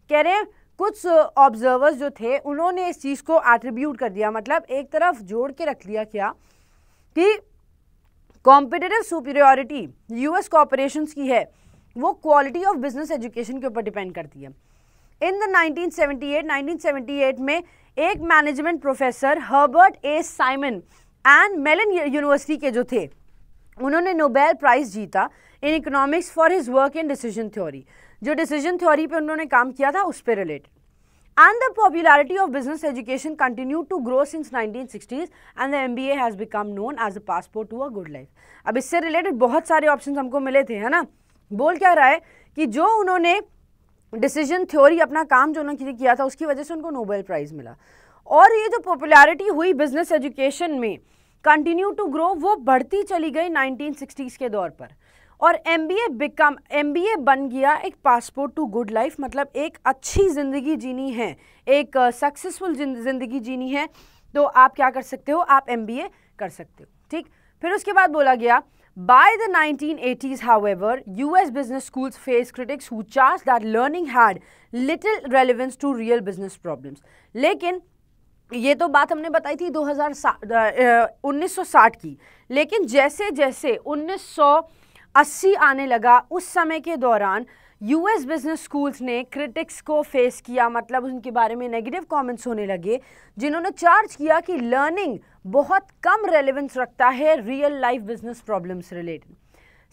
S2: कह रहे हैं कुछ ऑब्जर्वर्स जो थे उन्होंने इस चीज़ को एट्रीब्यूट कर दिया, मतलब एक तरफ जोड़ के रख दिया क्या कि कॉम्पिटिटिव सुपीरियॉरिटी यूएस कॉर्पोरेशंस की है वो क्वालिटी ऑफ बिजनेस एजुकेशन के ऊपर डिपेंड करती है। इन द 1978 में एक management professor Herbert A Simon and Mellon University के जो थे उन्होंने नोबेल प्राइज जीता in economics for his work in decision theory. जो डिसीजन थ्योरी पे उन्होंने काम किया था उस पर related. And the popularity of business education continued to grow since 1960s and the MBA has become known as a passport to a good life। अब इससे रिलेटेड बहुत सारे ऑप्शंस हमको मिले थे, है ना। बोल क्या रहा है कि जो उन्होंने डिसीजन थ्योरी अपना काम जो उन्होंने किया था उसकी वजह से उनको नोबेल प्राइज़ मिला और ये जो पॉपुलैरिटी हुई बिजनेस एजुकेशन में कंटिन्यू टू ग्रो, वो बढ़ती चली गई 1960s के दौर पर और MBA बन गया एक पासपोर्ट टू गुड लाइफ, मतलब एक अच्छी ज़िंदगी जीनी है, एक सक्सेसफुल ज़िंदगी जीनी है तो आप क्या कर सकते हो, आप MBA कर सकते हो, ठीक। फिर उसके बाद बोला गया by the 1980s however US business schools face critics who charge that learning had little relevance to real business problems. लेकिन ये तो बात हमने बताई थी 1960 की, लेकिन जैसे जैसे 1980 आने लगा उस समय के दौरान US बिजनेस स्कूल्स ने क्रिटिक्स को फेस किया, मतलब उनके बारे में नेगेटिव कमेंट्स होने लगे जिन्होंने चार्ज किया कि लर्निंग बहुत कम रेलेवेंस रखता है real life business problems related.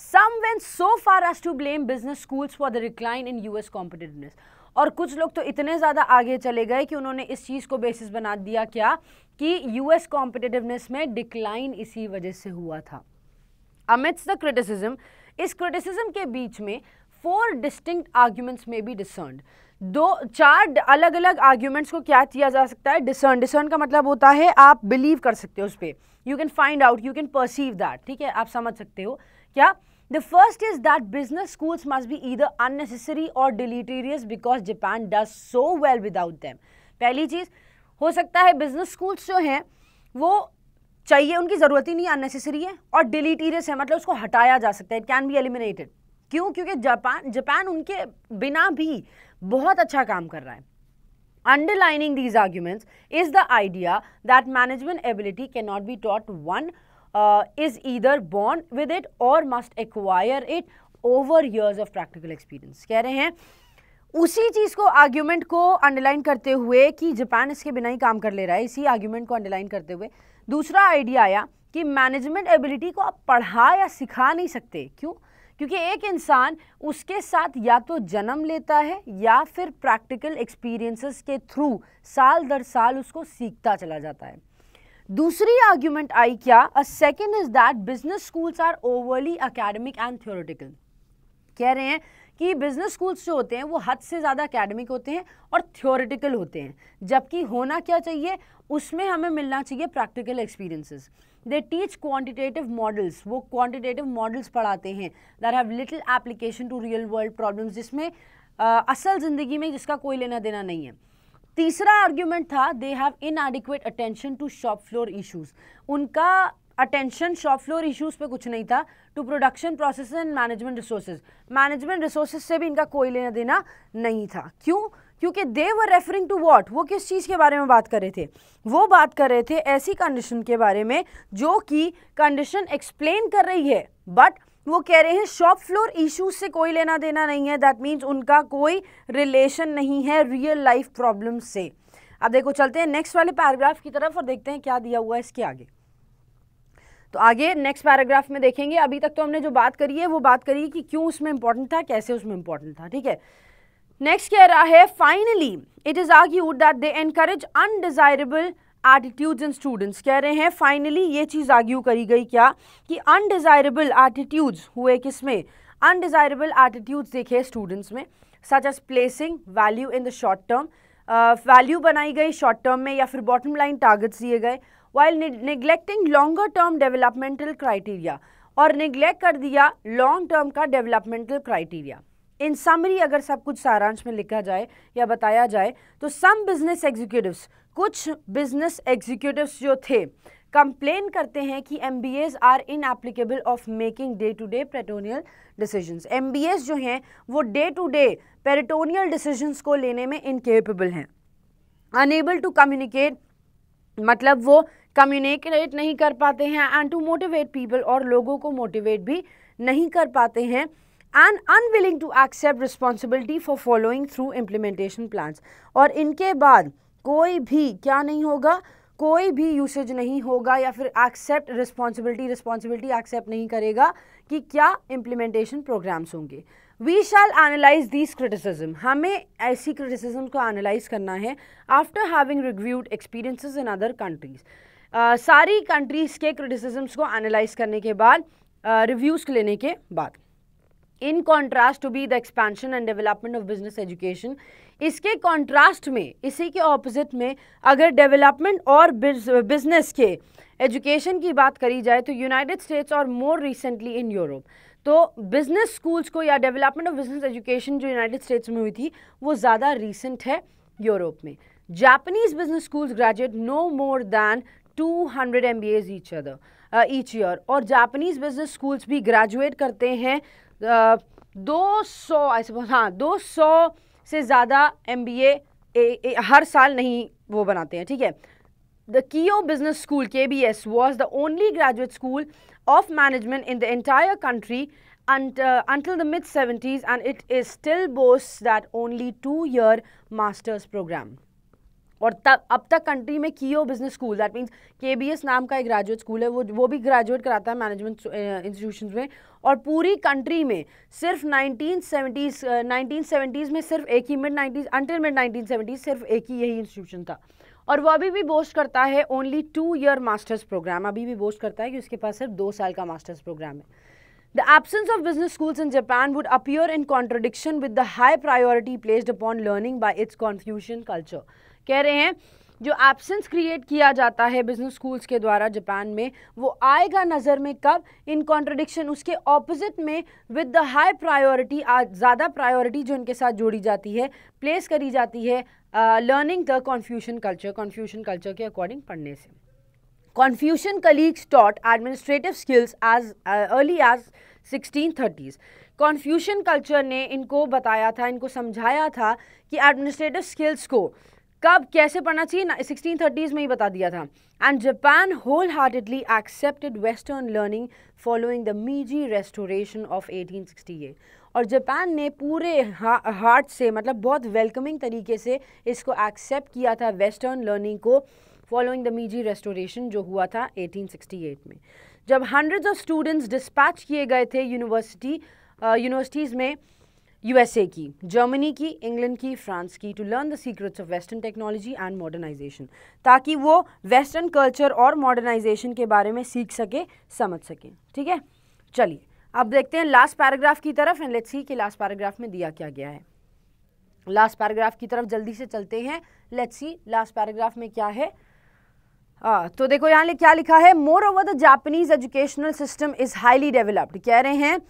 S2: Some went so far as to blame business schools for the decline in US competitiveness. और कुछ लोग तो इतने ज़्यादा आगे चले गए कि उन्होंने इस चीज़ को बेसिस बना दिया क्या कि US कॉम्पिटिटिवनेस में डिक्लाइन इसी वजह से हुआ था। Amidst the criticism, इस क्रिटिसिज्म के बीच में 4 डिस्टिंक्ट आर्ग्यूमेंट्स में बी डिसर्न्ड। चार अलग अलग आर्ग्यूमेंट्स को क्या किया जा सकता है, डिसर्न का मतलब होता है आप बिलीव कर सकते हो उस पर, you can find out, you can perceive that, ठीक है, आप समझ सकते हो क्या. The first is that business schools must be either unnecessary और deleterious because Japan does so well without them. पहली चीज हो सकता है बिजनेस स्कूल्स जो हैं वो चाहिए, उनकी जरूरत ही नहीं, अननेसेसरी है और डिलीटेरियस है, मतलब उसको हटाया जा सकता है, इट कैन बी एलिमिनेटेड. क्यों? क्योंकि जापान उनके बिना भी बहुत अच्छा काम कर रहा है. Underlining these arguments is the idea that management ability cannot be taught. One is either born with it or must acquire it over years of practical experience. कह रहे हैं उसी चीज को, आर्ग्यूमेंट को अंडरलाइन करते हुए कि जापान इसके बिना ही काम कर ले रहा है, इसी आर्ग्यूमेंट को अंडरलाइन करते हुए दूसरा आइडिया आया कि मैनेजमेंट एबिलिटी को आप पढ़ा या सिखा नहीं सकते. क्यों? क्योंकि एक इंसान उसके साथ या तो जन्म लेता है या फिर प्रैक्टिकल एक्सपीरियंसेस के थ्रू साल दर साल उसको सीखता चला जाता है. दूसरी आर्ग्यूमेंट आई क्या, a second is that business schools are overly academic and theoretical. कह रहे हैं कि बिजनेस स्कूल्स जो होते हैं वो हद से ज़्यादा एकेडमिक होते हैं और थ्योरेटिकल होते हैं, जबकि होना क्या चाहिए, उसमें हमें मिलना चाहिए practical experiences. They teach quantitative models, वो क्वांटिटेटिव मॉडल्स पढ़ाते हैं that have little application to real world problems, जिसमें असल ज़िंदगी में जिसका कोई लेना देना नहीं है. तीसरा आर्ग्यूमेंट था they have inadequate attention to shop floor issues. उनका अटेंशन शॉप फ्लोर इश्यूज पे कुछ नहीं था, to production process and management resources. Management resources से भी इनका कोई लेना देना नहीं था. क्यों? क्योंकि दे वर रेफरिंग टू व्हाट, वो किस चीज़ के बारे में बात कर रहे थे, वो बात कर रहे थे ऐसी कंडीशन के बारे में जो कि कंडीशन एक्सप्लेन कर रही है, बट वो कह रहे हैं शॉप फ्लोर इश्यूज से कोई लेना देना नहीं है. दैट मीन्स उनका कोई रिलेशन नहीं है रियल लाइफ प्रॉब्लम से. अब देखो चलते हैं नेक्स्ट वाले पैराग्राफ की तरफ और देखते हैं क्या दिया हुआ है इसके आगे. तो आगे नेक्स्ट पैराग्राफ में देखेंगे. अभी तक तो हमने जो बात करी है वो बात करी है कि क्यों उसमें इंपॉर्टेंट था, कैसे उसमें इंपॉर्टेंट था, ठीक है. नेक्स्ट कह रहा है finally it is argued that they encourage undesirable attitudes in students. कह रहे हैं फाइनली ये चीज़ आर्ग्यू करी गई क्या कि अनडिजायरेबल एटीट्यूड्स हुए किसमें, अनडिजायरेबल एटीट्यूड्स देखे स्टूडेंट्स में, such as placing value in the short term, value बनाई गई शॉर्ट टर्म में या फिर बॉटम लाइन टारगेट्स दिए गए, while neglecting longer term developmental criteria, और neglect कर दिया long term का developmental criteria. In summary अगर सब कुछ सारांश में लिखा जाए या बताया जाए तो some business executives, कुछ business executives जो थे कंप्लेन करते हैं कि MBAs are inapplicable of making day to day peritoneal decisions. MBAs जो हैं वो day to day peritoneal decisions को लेने में incapable हैं. Unable to communicate मतलब वो कम्युनिकेट नहीं कर पाते हैं, एंड टू मोटिवेट पीपल, और लोगों को मोटिवेट भी नहीं कर पाते हैं, and unwilling to accept responsibility for following through implementation plans. और इनके बाद कोई भी क्या नहीं होगा, कोई भी यूसेज नहीं होगा या फिर एक्सेप्ट रिस्पॉन्सिबिलिटी एक्सेप्ट नहीं करेगा कि क्या इम्प्लीमेंटेशन प्रोग्राम्स होंगे. We shall analyse this criticism, हमें ऐसी क्रिटिसिज्म को एनालाइज करना है after having reviewed experiences in other countries. सारी कंट्रीज़ के क्रिटिसिजम्स को एनालाइज करने के बाद, रिव्यूज़ लेने के बाद. In contrast to be the expansion and development of business education, इसके कॉन्ट्रास्ट में, इसी के ऑपोजिट में अगर डेवलपमेंट और बिजनेस के एजुकेशन की बात करी जाए तो यूनाइटेड स्टेट्स और मोर रिसेंटली इन यूरोप, तो बिजनेस स्कूल्स को या डेवलपमेंट ऑफ बिजनेस एजुकेशन जो यूनाइटेड स्टेट्स में हुई थी वो ज़्यादा रिसेंट है यूरोप में. Japanese business schools graduate no more than 200 MBAs each year, और जापानीज बिजनेस स्कूल्स भी ग्रेजुएट करते हैं 200, आई सपोज, हाँ 200 से ज़्यादा MBA हर साल नहीं वो बनाते हैं, ठीक है. The Keio Business School (KBS) was the only graduate school of management in the entire country until the mid-70s, and it is still boasts that only 2-year master's program. और तब अब तक कंट्री में Keio business school, that means KBS नाम का एक ग्रेजुएट स्कूल है, वो भी ग्रेजुएट कराता है मैनेजमेंट इंस्टीट्यूशंस में, और पूरी कंट्री में सिर्फ 1970s में सिर्फ एक ही, मिड 1970s सिर्फ एक ही यही इंस्टीट्यूशन था, और वो अभी भी बोस्ट करता है ओनली 2-year मास्टर्स प्रोग्राम, अभी भी बोस्ट करता है कि उसके पास सिर्फ 2 साल का मास्टर्स प्रोग्राम है. The absence of business schools in Japan would appear in contradiction with the high priority placed upon learning by its Confucian culture. कह रहे हैं जो एब्सेंस क्रिएट किया जाता है बिजनेस स्कूल्स के द्वारा जापान में, वो आएगा नज़र में कब? इन कॉन्ट्रडिक्शन, उसके ऑपोजिट में, विद द हाई प्रायोरिटी, ज़्यादा प्रायोरिटी जो इनके साथ जोड़ी जाती है, प्लेस करी जाती है लर्निंग द कॉन्फ्यूशन कल्चर के अकॉर्डिंग पढ़ने से. Confucian colleagues taught administrative skills as early as 1630s. Confucian culture ने इनको बताया था, इनको समझाया था कि एडमिनिस्ट्रेटिव स्किल्स को कब कैसे पढ़ना चाहिए, 1630s में ही बता दिया था. And Japan wholeheartedly accepted western learning following the Meiji restoration of 1868. और जापान ने पूरे हार्ट से, मतलब बहुत वेलकमिंग तरीके से इसको एक्सेप्ट किया था वेस्टर्न लर्निंग को, फॉलोइंग द मीजी रेस्टोरेशन जो हुआ था 1868 में. जब हंड्रेड्स ऑफ स्टूडेंट्स डिस्पैच किए गए थे यूनिवर्सिटीज़ में, यूएसए की, जर्मनी की, इंग्लैंड की, फ्रांस की, to learn the secrets of western technology and modernization, ताकि वो वेस्टर्न कल्चर और मॉडर्नाइजेशन के बारे में सीख सके, समझ सके. ठीक है, चलिए अब देखते हैं लास्ट पैराग्राफ की तरफ एंड लेट्स सी कि लास्ट पैराग्राफ में दिया क्या गया है. लास्ट पैराग्राफ की तरफ जल्दी से चलते हैं. लेट्स सी लास्ट पैराग्राफ में क्या है. तो देखो यहाँ क्या लिखा है. More over the Japanese educational system is highly developed. कह रहे हैं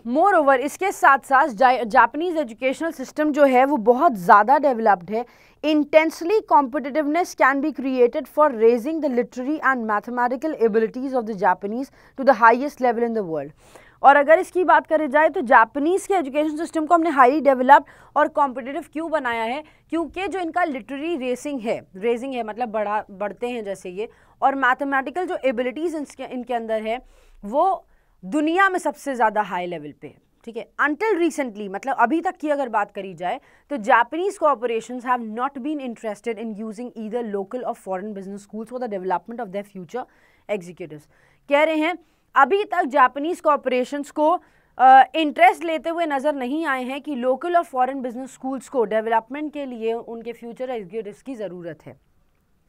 S2: मोर ओवर, इसके साथ साथ जापानीज एजुकेशनल सिस्टम जो है वो बहुत ज़्यादा डेवलप्ड है. Intensely competitiveness can be created for raising the literary and mathematical abilities of the Japanese to the highest level in the world. और अगर इसकी बात करी जाए तो जापानीज़ के एजुकेशन सिस्टम को हमने हाईली डेवलप्ड और कॉम्पिटिटिव क्यों बनाया है? क्योंकि जो इनका लिटरेरी रेजिंग है मतलब बढ़ते हैं जैसे ये, और मैथमेटिकल जो एबिलिटीज़ इनके अंदर है वो दुनिया में सबसे ज़्यादा हाई लेवल पे है. ठीक है, अंटिल रिसेंटली, मतलब अभी तक की अगर बात करी जाए तो Japanese corporations have not been interested in using either local और foreign business schools for the development of their future executives. कह रहे हैं अभी तक जापानीज़ कॉर्पोरेशंस को इंटरेस्ट लेते हुए नज़र नहीं आए हैं कि लोकल और फॉरेन बिजनेस स्कूल्स को डेवलपमेंट के लिए उनके फ्यूचर एग्जीक्यूटिव्स की ज़रूरत है.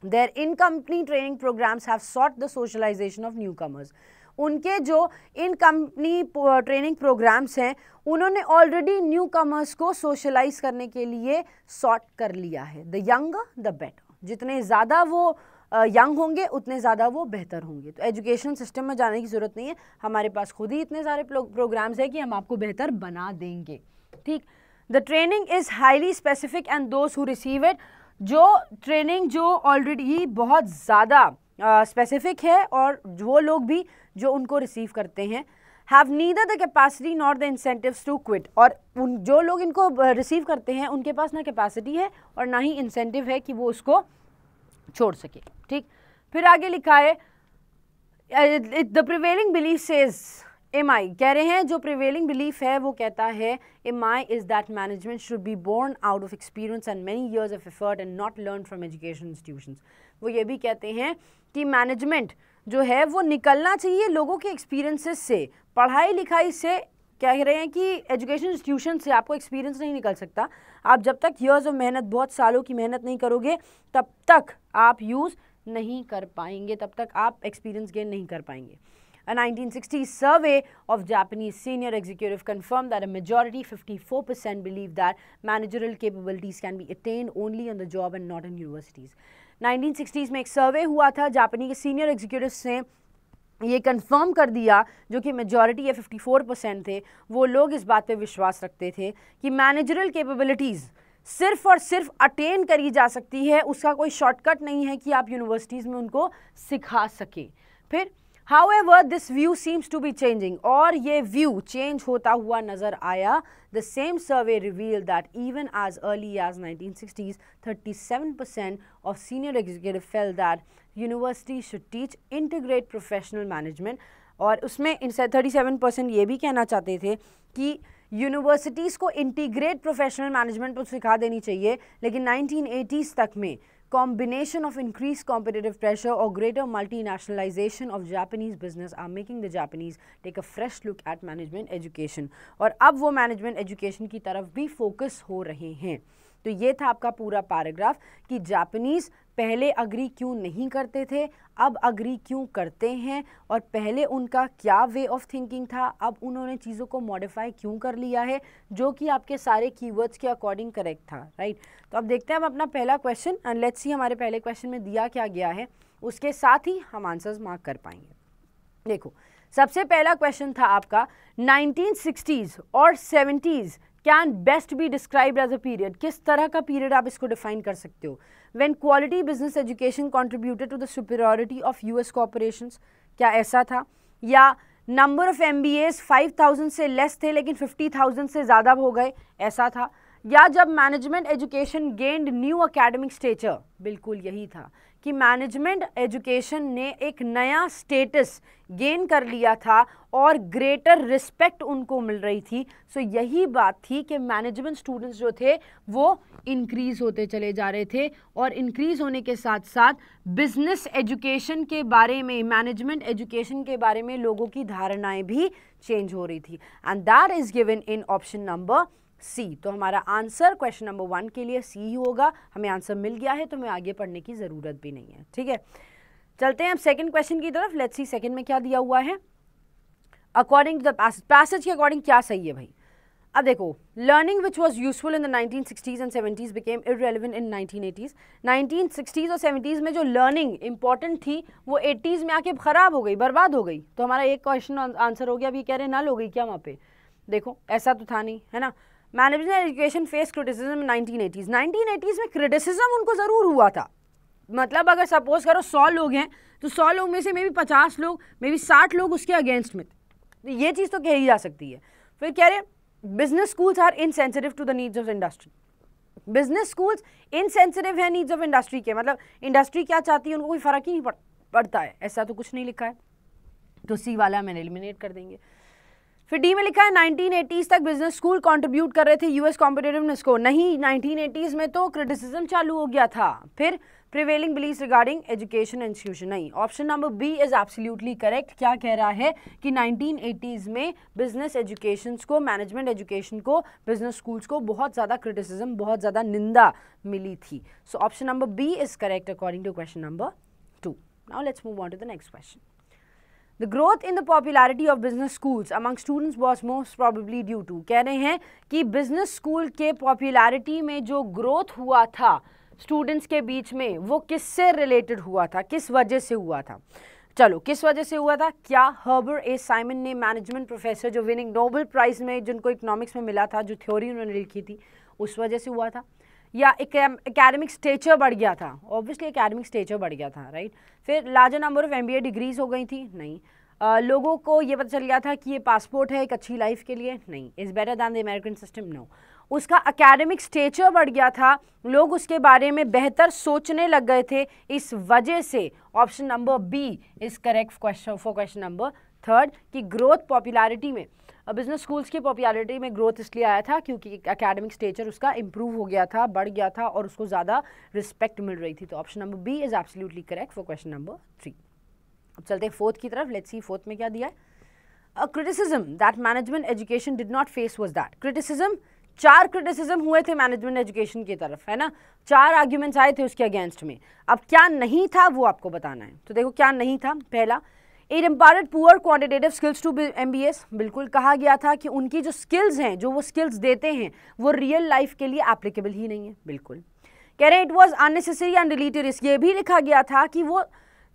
S2: Their in company training programmes have sought the socialization of newcomers. उनके जो इन कंपनी ट्रेनिंग प्रोग्राम्स हैं उन्होंने ऑलरेडी न्यू कमर्स को सोशलाइज करने के लिए सॉर्ट कर लिया है. The younger the better. जितने ज़्यादा वो यंग होंगे उतने ज़्यादा वो बेहतर होंगे. तो एजुकेशन सिस्टम में जाने की ज़रूरत नहीं है, हमारे पास खुद ही इतने सारे प्रोग्राम्स हैं कि हम आपको बेहतर बना देंगे. ठीक. The training is highly specific and those who receive it. जो ट्रेनिंग जो ऑलरेडी बहुत ज़्यादा स्पेसिफिक है और वो लोग भी जो उनको रिसीव करते हैं have neither the capacity not the incentives to quit. और जो लोग इनको रिसीव करते हैं उनके पास ना कैपेसिटी है और ना ही इंसेंटिव है कि वो उसको छोड़ सके. ठीक. फिर आगे लिखा है the prevailing belief says MI. कह रहे हैं जो प्रिवेलिंग बिलीफ है वो कहता है MI is that management should be born out of experience and many years of effort and not learn from education institutions. वो ये भी कहते हैं कि मैनेजमेंट जो है वो निकलना चाहिए लोगों के एक्सपीरियंसेस से, पढ़ाई लिखाई से. कह रहे हैं कि एजुकेशन इंस्टीट्यूशन से आपको एक्सपीरियंस नहीं निकल सकता. आप जब तक ईयर्स ऑफ मेहनत, बहुत सालों की मेहनत नहीं करोगे तब तक आप यूज़ नहीं कर पाएंगे, तब तक आप एक्सपीरियंस गेन नहीं कर पाएंगे. A 1960s survey of Japanese senior executive confirmed that a majority, 54%, believe that managerial capabilities can be attained only on the job and not in universities. 1960s में एक सर्वे हुआ था, जापानी के सीनियर एग्जीक्यूटिव्स ने ये कंफर्म कर दिया, जो कि मेजॉरिटी है 54% थे, वो लोग इस बात पे विश्वास रखते थे कि मैनेजरियल कैपेबिलिटीज़ सिर्फ और सिर्फ अटेन करी जा सकती है, उसका कोई शॉर्टकट नहीं है कि आप यूनिवर्सिटीज़ में उनको सिखा सके. फिर However, this view seems to be changing. और ये view change होता हुआ नज़र आया. The same survey revealed that even as early as 1960s, 37% of senior executives felt that universities should teach integrate professional management. और उसमें इनसे 37% ये भी कहना चाहते थे कि यूनिवर्सिटीज़ को इंटीग्रेट प्रोफेशनल मैनेजमेंट तो सिखा देनी चाहिए, लेकिन 1980s तक में combination of increased competitive pressure or greater multinationalization of Japanese business are making the Japanese take a fresh look at management education. और अब वो management education की तरफ भी focus हो रहे हैं. तो ये था आपका पूरा पैराग्राफ कि जापानीज पहले अग्री क्यों नहीं करते थे, अब अग्री क्यों करते हैं, और पहले उनका क्या वे ऑफ थिंकिंग था, अब उन्होंने चीज़ों को मॉडिफाई क्यों कर लिया है, जो कि आपके सारे कीवर्ड्स के अकॉर्डिंग करेक्ट था, राइट। तो अब देखते हैं हम अपना पहला क्वेश्चन, एंड लेट्स सी हमारे पहले क्वेश्चन में दिया क्या गया है, उसके साथ ही हम आंसर्स मार्क कर पाएंगे। देखो, सबसे पहला क्वेश्चन था आपका 1960s और 70s can best be described as a period. किस तरह का पीरियड आप इसको डिफाइन कर सकते हो? When quality business education contributed to the superiority of US corporations, क्या ऐसा था? या नंबर ऑफ MBAs 5000 से लेस थे लेकिन 50,000 से ज़्यादा हो गए, ऐसा था? या जब management education gained new academic stature, बिल्कुल यही था कि मैनेजमेंट एजुकेशन ने एक नया स्टेटस गेन कर लिया था और ग्रेटर रिस्पेक्ट उनको मिल रही थी। सो यही बात थी कि मैनेजमेंट स्टूडेंट्स जो थे वो इंक्रीज होते चले जा रहे थे, और इंक्रीज होने के साथ साथ बिजनेस एजुकेशन के बारे में, मैनेजमेंट एजुकेशन के बारे में लोगों की धारणाएं भी चेंज हो रही थी, and that is given in option number C. तो हमारा आंसर क्वेश्चन नंबर 1 के लिए सी ही होगा। हमें आंसर मिल गया है तो हमें आगे पढ़ने की ज़रूरत भी नहीं है, ठीक है। चलते हैं अब सेकंड क्वेश्चन की तरफ। लेट्स सी सेकंड में क्या दिया हुआ है। अकॉर्डिंग टू द पैसेज के अकॉर्डिंग क्या सही है भाई? अब देखो, learning which was useful in the 1960s and 70s became irrelevant in 1980s। 1960s और 70s में जो लर्निंग इंपॉर्टेंट थी वो 80s में आके खराब हो गई, बर्बाद हो गई। तो हमारा एक क्वेश्चन आंसर हो गया। अभी कह रहे नल हो गई क्या वहाँ पे? देखो, ऐसा तो था नहीं, है ना। मैनेजमेंट एजुकेशन फेस क्रिटिसिज्म इन 1980s। 1980s में क्रिटिसिज्म उनको ज़रूर हुआ था। मतलब अगर सपोज करो 100 लोग हैं तो 100 लोग में से मे बी 50 लोग, मे बी 60 लोग उसके अगेंस्ट में थे। ये चीज़ तो कही जा सकती है। फिर कह रहे business schools are insensitive to the needs of industry. Business schools insensitive है नीड्स ऑफ इंडस्ट्री के, मतलब इंडस्ट्री क्या चाहती है उनको कोई फ़र्क ही नहीं पड़ता है। ऐसा तो कुछ नहीं लिखा है, तो सी वाला मैंने एलिमिनेट कर देंगे। फिर डी में लिखा है 1980s तक बिजनेस स्कूल कंट्रीब्यूट कर रहे थे यूएस कॉम्पिटिटिवनेस को। नहीं, 1980s में तो क्रिटिसिज्म चालू हो गया था। फिर prevailing beliefs regarding education institution, नहीं, option number B is absolutely correct. क्या कह रहा है कि 1980s में बिजनेस एजुकेशन को, मैनेजमेंट एजुकेशन को, बिजनेस स्कूल्स को बहुत ज़्यादा क्रिटिसिज्म, बहुत ज़्यादा निंदा मिली थी। So option number B is correct according to question number 2। Now let's move on to the next question. The growth in the popularity of business schools among students was most probably due to, कह रहे हैं कि business school के popularity में जो growth हुआ था students के बीच में, वो किससे related हुआ था, किस वजह से हुआ था? चलो, किस वजह से हुआ था? क्या हर्बर्ट ए साइमन ने, मैनेजमेंट प्रोफेसर जो विनिंग नोबेल प्राइज में, जिनको इकोनॉमिक्स में मिला था, जो थ्योरी उन्होंने लिखी थी, उस वजह से हुआ था? या एकेडमिक स्टेचर बढ़ गया था? ऑब्वियसली एकेडमिक स्टेचर बढ़ गया था, राइट। फिर larger number of MBA degrees हो गई थी? नहीं। लोगों को ये पता चल गया था कि ये पासपोर्ट है एक अच्छी लाइफ के लिए? नहीं। Is better than the American system? No. उसका एकेडमिक स्टेचर बढ़ गया था, लोग उसके बारे में बेहतर सोचने लग गए थे, इस वजह से option number B is correct question for question number 3 कि ग्रोथ पॉपुलैरिटी में, बिजनेस स्कूल्स की पॉपुलैरिटी में ग्रोथ इसलिए आया था क्योंकि एकेडमिक स्टेचर उसका इंप्रूव हो गया था, बढ़ गया था, और उसको ज़्यादा रिस्पेक्ट मिल रही थी। तो option number B is absolutely correct for question number 3। अब चलते हैं फोर्थ की तरफ। लेट्स सी फोर्थ में क्या दिया है। A criticism that management education did not face was that. Criticism, 4 criticism हुए थे मैनेजमेंट एजुकेशन की तरफ, है ना। 4 आर्ग्यूमेंट्स आए थे उसके अगेंस्ट में। अब क्या नहीं था वो आपको बताना है। तो देखो क्या नहीं था। पहला, it imparted poor quantitative skills to MBAs। बिल्कुल कहा गया था कि उनकी जो स्किल्स हैं, जो वो स्किल्स देते हैं, वो रियल लाइफ के लिए एप्लीकेबल ही नहीं है। बिल्कुल कह रहे हैं इट वॉज अननेसेसरी एंड डिलीटरियस। ये भी लिखा गया था कि वो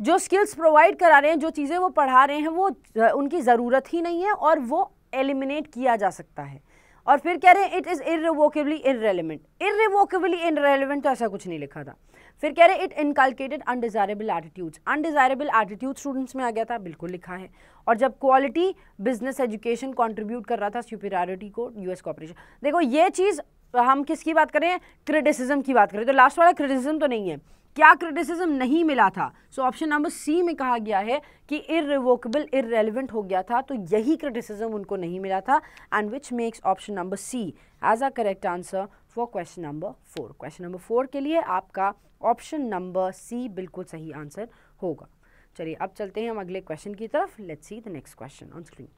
S2: जो स्किल्स प्रोवाइड करा रहे हैं, जो चीज़ें वो पढ़ा रहे हैं, वो उनकी ज़रूरत ही नहीं है और वो एलिमिनेट किया जा सकता है। और फिर कह रहे हैं इट इज़ इररिवोकेबली इररेलेवेंट। इररिवोकेबली इररेलेवेंट तो ऐसा कुछ नहीं लिखा था। फिर कह रहे हैं it inculcated undesirable attitudes. Undesirable attitude students में आ गया था, बिल्कुल लिखा है। और जब क्वालिटी बिजनेस एजुकेशन कंट्रीब्यूट कर रहा था सुपीरियरिटी को यूएस कॉर्पोरेशन। देखो ये चीज़ हम किसकी बात कर रहे हैं? क्रिटिसिज्म की बात करें तो लास्ट वाला क्रिटिसिज्म तो नहीं है। क्या क्रिटिसिज्म नहीं मिला था? सो ऑप्शन नंबर सी में कहा गया है कि इररिवोकेबल इररेलेवेंट हो गया था, तो यही क्रिटिसिज्म उनको नहीं मिला था, and which makes option number C as a correct answer for question number 4। Question number 4 के लिए आपका ऑप्शन नंबर सी बिल्कुल सही आंसर होगा। चलिए अब चलते हैं हम अगले क्वेश्चन की तरफ। Let's see the next question on screen.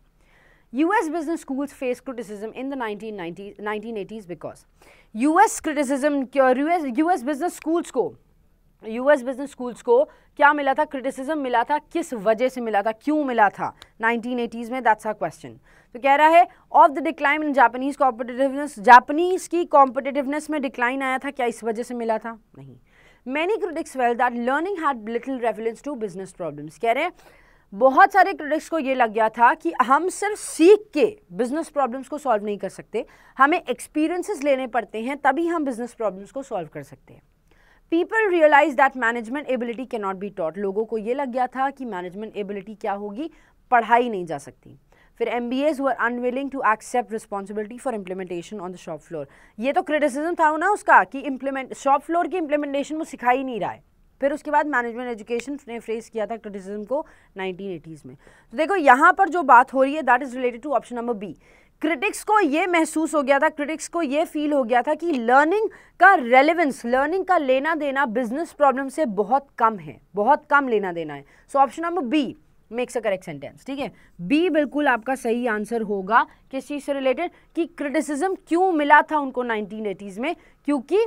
S2: US business schools face criticism in the 1980s because US criticism, US business schools को क्या मिला था, क्रिटिसिज्म मिला था, किस वजह से मिला था, क्यों मिला था 1980s में, दैट्स आवर क्वेश्चन। तो कह रहा है of the decline in Japanese competitiveness, Japanese की कॉम्पिटिटिवनेस में डिक्लाइन आया था, क्या इस वजह से मिला था, नहीं। Many critics felt that learning had little reference to business problems, कह रहे हैं बहुत सारे क्रिटिक्स को ये लग गया था कि हम सिर्फ सीख के बिजनेस प्रॉब्लम्स को सॉल्व नहीं कर सकते, हमें एक्सपीरियंसेस लेने पड़ते हैं तभी हम बिजनेस प्रॉब्लम्स को सॉल्व कर सकते हैं। People realise that management ability can not be taught, लोगों को ये लग गया था कि मैनेजमेंट एबिलिटी क्या होगी, पढ़ाई नहीं जा सकती। फिर MBAs were unwilling to accept responsibility for implementation on the shop floor, ये तो क्रिटिसिज्म था ना उसका कि शॉप फ्लोर की इम्प्लीमेंटेशन वो सिखा ही नहीं रहा है। फिर उसके बाद मैनेजमेंट एजुकेशन ने फ्रेस किया था क्रिटिसिज्म को 1980s में। तो देखो यहाँ पर जो बात हो रही है that is related to option number B. Critics को ये महसूस हो गया था, क्रिटिक्स को ये फील हो गया था कि लर्निंग का रेलेवेंस, लर्निंग का लेना देना बिजनेस प्रॉब्लम से बहुत कम है, बहुत कम लेना देना है। So option number B makes a correct sentence, ठीक है। बी बिल्कुल आपका सही आंसर होगा। किस चीज़ से रिलेटेड, कि क्रिटिसिज्म क्यों मिला था उनको 1980s में, क्योंकि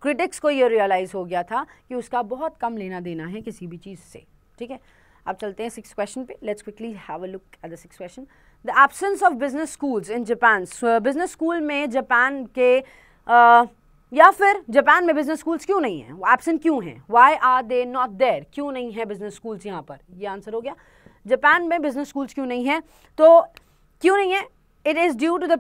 S2: क्रिटिक्स को ये रियलाइज हो गया था कि उसका बहुत कम लेना देना है किसी भी चीज़ से, ठीक है। अब चलते हैं 6th क्वेश्चन पे। Let's quickly have a look at the 6th question. The absence of business schools in Japan, business school में जापान के या फिर जापान में बिजनेस स्कूल्स क्यों नहीं है, वो एब्सेंट क्यों हैं, why are they not there, क्यों नहीं है बिजनेस स्कूल्स यहाँ पर, ये आंसर हो गया। जापान में बिजनेस स्कूल्स क्यों नहीं है, तो क्यों नहीं है, it is due to the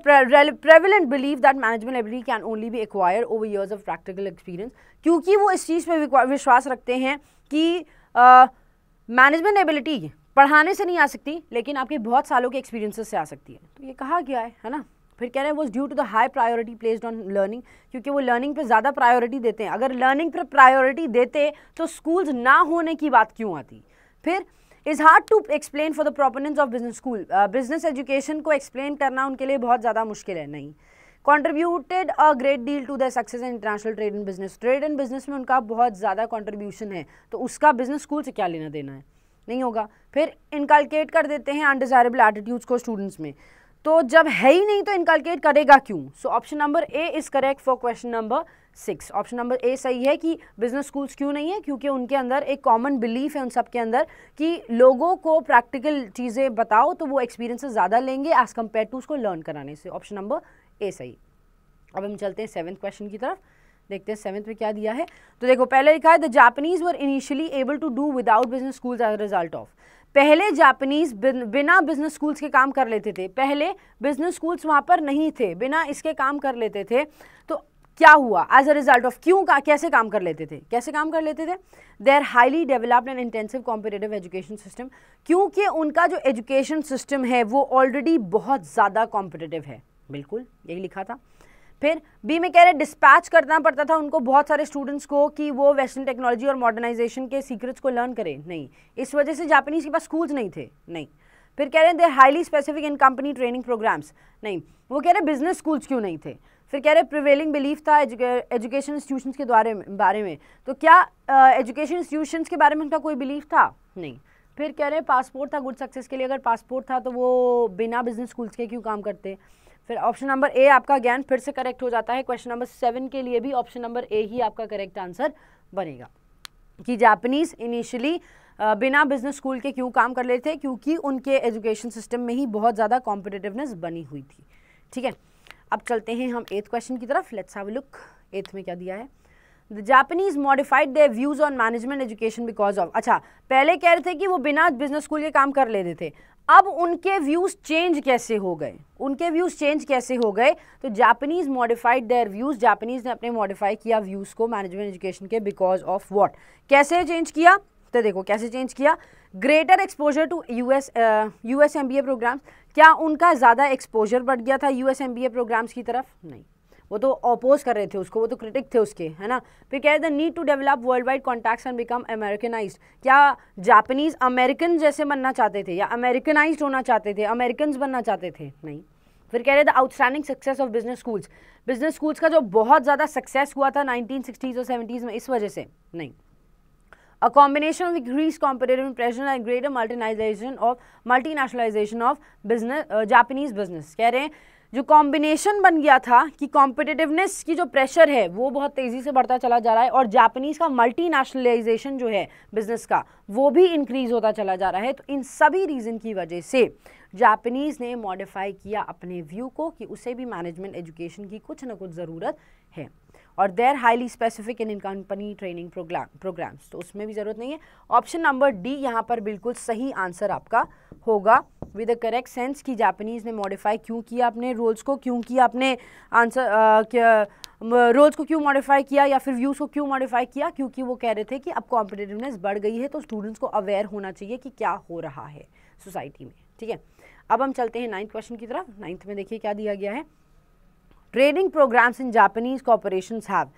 S2: prevalent belief that management ability can only be acquired over years of practical experience, क्योंकि वो इस चीज़ पे विश्वास रखते हैं कि मैनेजमेंट एबिलिटी पढ़ाने से नहीं आ सकती लेकिन आपके बहुत सालों के एक्सपीरियंसेस से आ सकती है। तो ये कहा गया है ना। फिर कह रहे हैं वो due to the high priority placed on learning, क्योंकि वो लर्निंग पे ज़्यादा प्रायोरिटी देते हैं। अगर लर्निंग पर प्रायोरिटी देते तो स्कूल्स ना होने की बात क्यों आती। फिर is hard to explain for the proponents of business school, business education को एक्सप्लेन करना उनके लिए बहुत ज़्यादा मुश्किल है, नहीं। Contributed a great deal to the success in international trade and business, trade and business में उनका बहुत ज़्यादा कॉन्ट्रीब्यूशन है, तो उसका बिजनेस स्कूल से क्या लेना देना है, नहीं होगा। फिर इनकलकेट कर देते हैं अनडिजायरेबल एटीट्यूड्स को स्टूडेंट्स में, तो जब है ही नहीं तो इनकलकेट करेगा क्यों। सो option number A is correct for question number 6। Option number ए सही है कि बिजनेस स्कूल्स क्यों नहीं है, क्योंकि उनके अंदर एक कॉमन बिलीफ है उन सब के अंदर कि लोगों को प्रैक्टिकल चीज़ें बताओ तो वो एक्सपीरियंसेस ज़्यादा लेंगे एज कम्पेयर टू उसको लर्न कराने से। ऑप्शन नंबर ए सही। अब हम चलते हैं 7th क्वेश्चन की तरफ, देखते हैं 7th में क्या दिया है। तो देखो पहले लिखा है the Japanese were initially able to do without business schools as a result of, पहले जापानीज बिना बिजनेस स्कूल्स के काम कर लेते थे, पहले बिजनेस स्कूल्स वहाँ पर नहीं थे, बिना इसके काम कर लेते थे। तो क्या हुआ एज अ रिजल्ट ऑफ, क्यों कैसे काम कर लेते थे, कैसे काम कर लेते थे, their highly developed and intensive competitive education system, क्योंकि उनका जो एजुकेशन सिस्टम है वो ऑलरेडी बहुत ज़्यादा कॉम्पिटिटिव है, बिल्कुल यही लिखा था। फिर बी में कह रहे डिस्पैच करना पड़ता था उनको बहुत सारे स्टूडेंट्स को कि वो वेस्टर्न टेक्नोलॉजी और मॉडर्नाइजेशन के सीक्रेट्स को लर्न करें, नहीं, इस वजह से जापानीज के पास स्कूल्स नहीं थे, नहीं। फिर कह रहे हैं they highly specific in company training programs, नहीं, वो कह रहे बिजनेस स्कूल्स क्यों नहीं थे। फिर कह रहे प्रिवेलिंग बिलीफ था एजुकेशन इंस्टीट्यूशंस के बारे में, तो क्या एजुकेशन इंस्टीट्यूशंस के बारे में उनका कोई बिलीफ था, नहीं। फिर कह रहे पासपोर्ट था गुड सक्सेस के लिए, अगर पासपोर्ट था तो वो बिना बिजनेस स्कूल्स के क्यों काम करते। फिर ऑप्शन नंबर ए आपका ज्ञान फिर से करेक्ट हो जाता है। क्वेश्चन नंबर 7 के लिए भी ऑप्शन नंबर ए ही आपका करेक्ट आंसर बनेगा कि जापानीज इनिशियली बिना बिजनेस स्कूल के क्यों काम कर लेते थे, क्योंकि उनके एजुकेशन सिस्टम में ही बहुत ज़्यादा कॉम्पिटिटिवनेस बनी हुई थी, ठीक है। अब चलते हैं हम 8th क्वेश्चन की तरफ, let's have a look 8th में क्या दिया है। The Japanese modified their views on management education because of, अच्छा पहले कह रहे थे कि वो बिना बिजनेस स्कूल के काम कर लेते थे, अब उनके व्यूज चेंज कैसे हो गए, उनके व्यूज चेंज कैसे हो गए, तो Japanese modified their views, Japanese ने अपने मॉडिफाई किया व्यूज को मैनेजमेंट एजुकेशन के बिकॉज ऑफ व्हाट, कैसे चेंज किया, तो देखो कैसे चेंज किया। Greater exposure to US MBA programs, क्या उनका ज़्यादा एक्सपोजर बढ़ गया था US MBA प्रोग्राम्स की तरफ, नहीं, वो तो अपोज कर रहे थे उसको, वो तो क्रिटिक थे उसके, है ना। फिर कह रहे थे need to develop world wide contacts and become Americanised, क्या जापानीज अमेरिकन जैसे बनना चाहते थे या अमेरिकनाइज्ड होना चाहते थे, अमेरिकन बनना चाहते थे, नहीं। फिर कह रहे थे outstanding success of business schools, business schools का जो बहुत ज़्यादा सक्सेस हुआ था 1960s और 70s में, इस वजह से, नहीं। A combination of increased competitive pressure and greater multinationalization of business, Japanese business. कह रहे हैं जो कॉम्बिनेशन बन गया था कि कॉम्पिटिटिवनेस की जो प्रेशर है वो बहुत तेज़ी से बढ़ता चला जा रहा है और जापानीज़ का मल्टीनेशनलाइजेशन जो है बिजनेस का वो भी इंक्रीज होता चला जा रहा है. तो इन सभी रीज़न की वजह से जापानीज़ ने मॉडिफाई किया अपने व्यू को कि उसे भी मैनेजमेंट एजुकेशन की कुछ ना कुछ ज़रूरत है और their highly specific in company training programs. तो उसमें भी ज़रूरत नहीं है. ऑप्शन नंबर डी यहाँ पर बिल्कुल सही आंसर आपका होगा विद द करेक्ट सेंस कि जापानीज़ ने मॉडिफाई क्यों किया अपने रोल्स को, क्यों किया अपने आंसर रोल्स को क्यों मॉडिफाई किया या फिर व्यूज़ को क्यों मॉडिफाई किया, क्योंकि वो कह रहे थे कि अब कॉम्पिटिटिवनेस बढ़ गई है तो स्टूडेंट्स को अवेयर होना चाहिए कि क्या हो रहा है सोसाइटी में. ठीक है, अब हम चलते हैं 9th क्वेश्चन की तरफ. 9th में देखिए क्या दिया गया है. Training programmes in Japanese corporations have.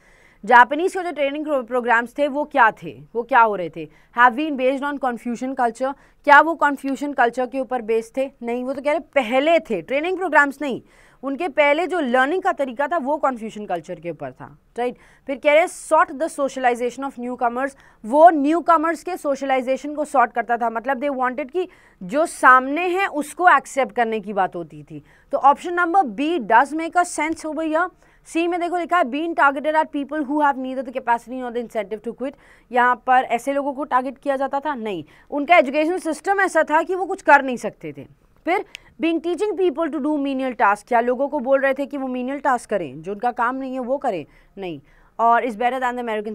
S2: Japanese के जो ट्रेनिंग प्रोग्राम्स थे वो क्या थे, वो क्या हो रहे थे. Have been based on confusion culture. क्या वो कन्फ्यूजन कल्चर के ऊपर बेस्ड थे? नहीं, वो तो कह रहे पहले थे, ट्रेनिंग प्रोग्राम्स नहीं, उनके पहले जो लर्निंग का तरीका था वो कन्फ्यूजन कल्चर के ऊपर था. राइट. फिर कह रहे हैं sort the socialization of newcomers. वो न्यू कमर्स के सोशलाइजेशन को सॉर्ट करता था, मतलब दे वांटेड कि जो सामने है उसको एक्सेप्ट करने की बात होती थी. तो option number B does make a sense हो भैया. सी में देखो लिखा है been targeted at people who have neither the capacity nor the incentive to quit. यहाँ पर ऐसे लोगों को टारगेट किया जाता था? नहीं, उनका एजुकेशन सिस्टम ऐसा था कि वो कुछ कर नहीं सकते थे. फिर being teaching people to do menial task. क्या लोगों को बोल रहे थे कि वो मीनियल टास्क करें, जो उनका काम नहीं है वो करें? नहीं. और is better than the American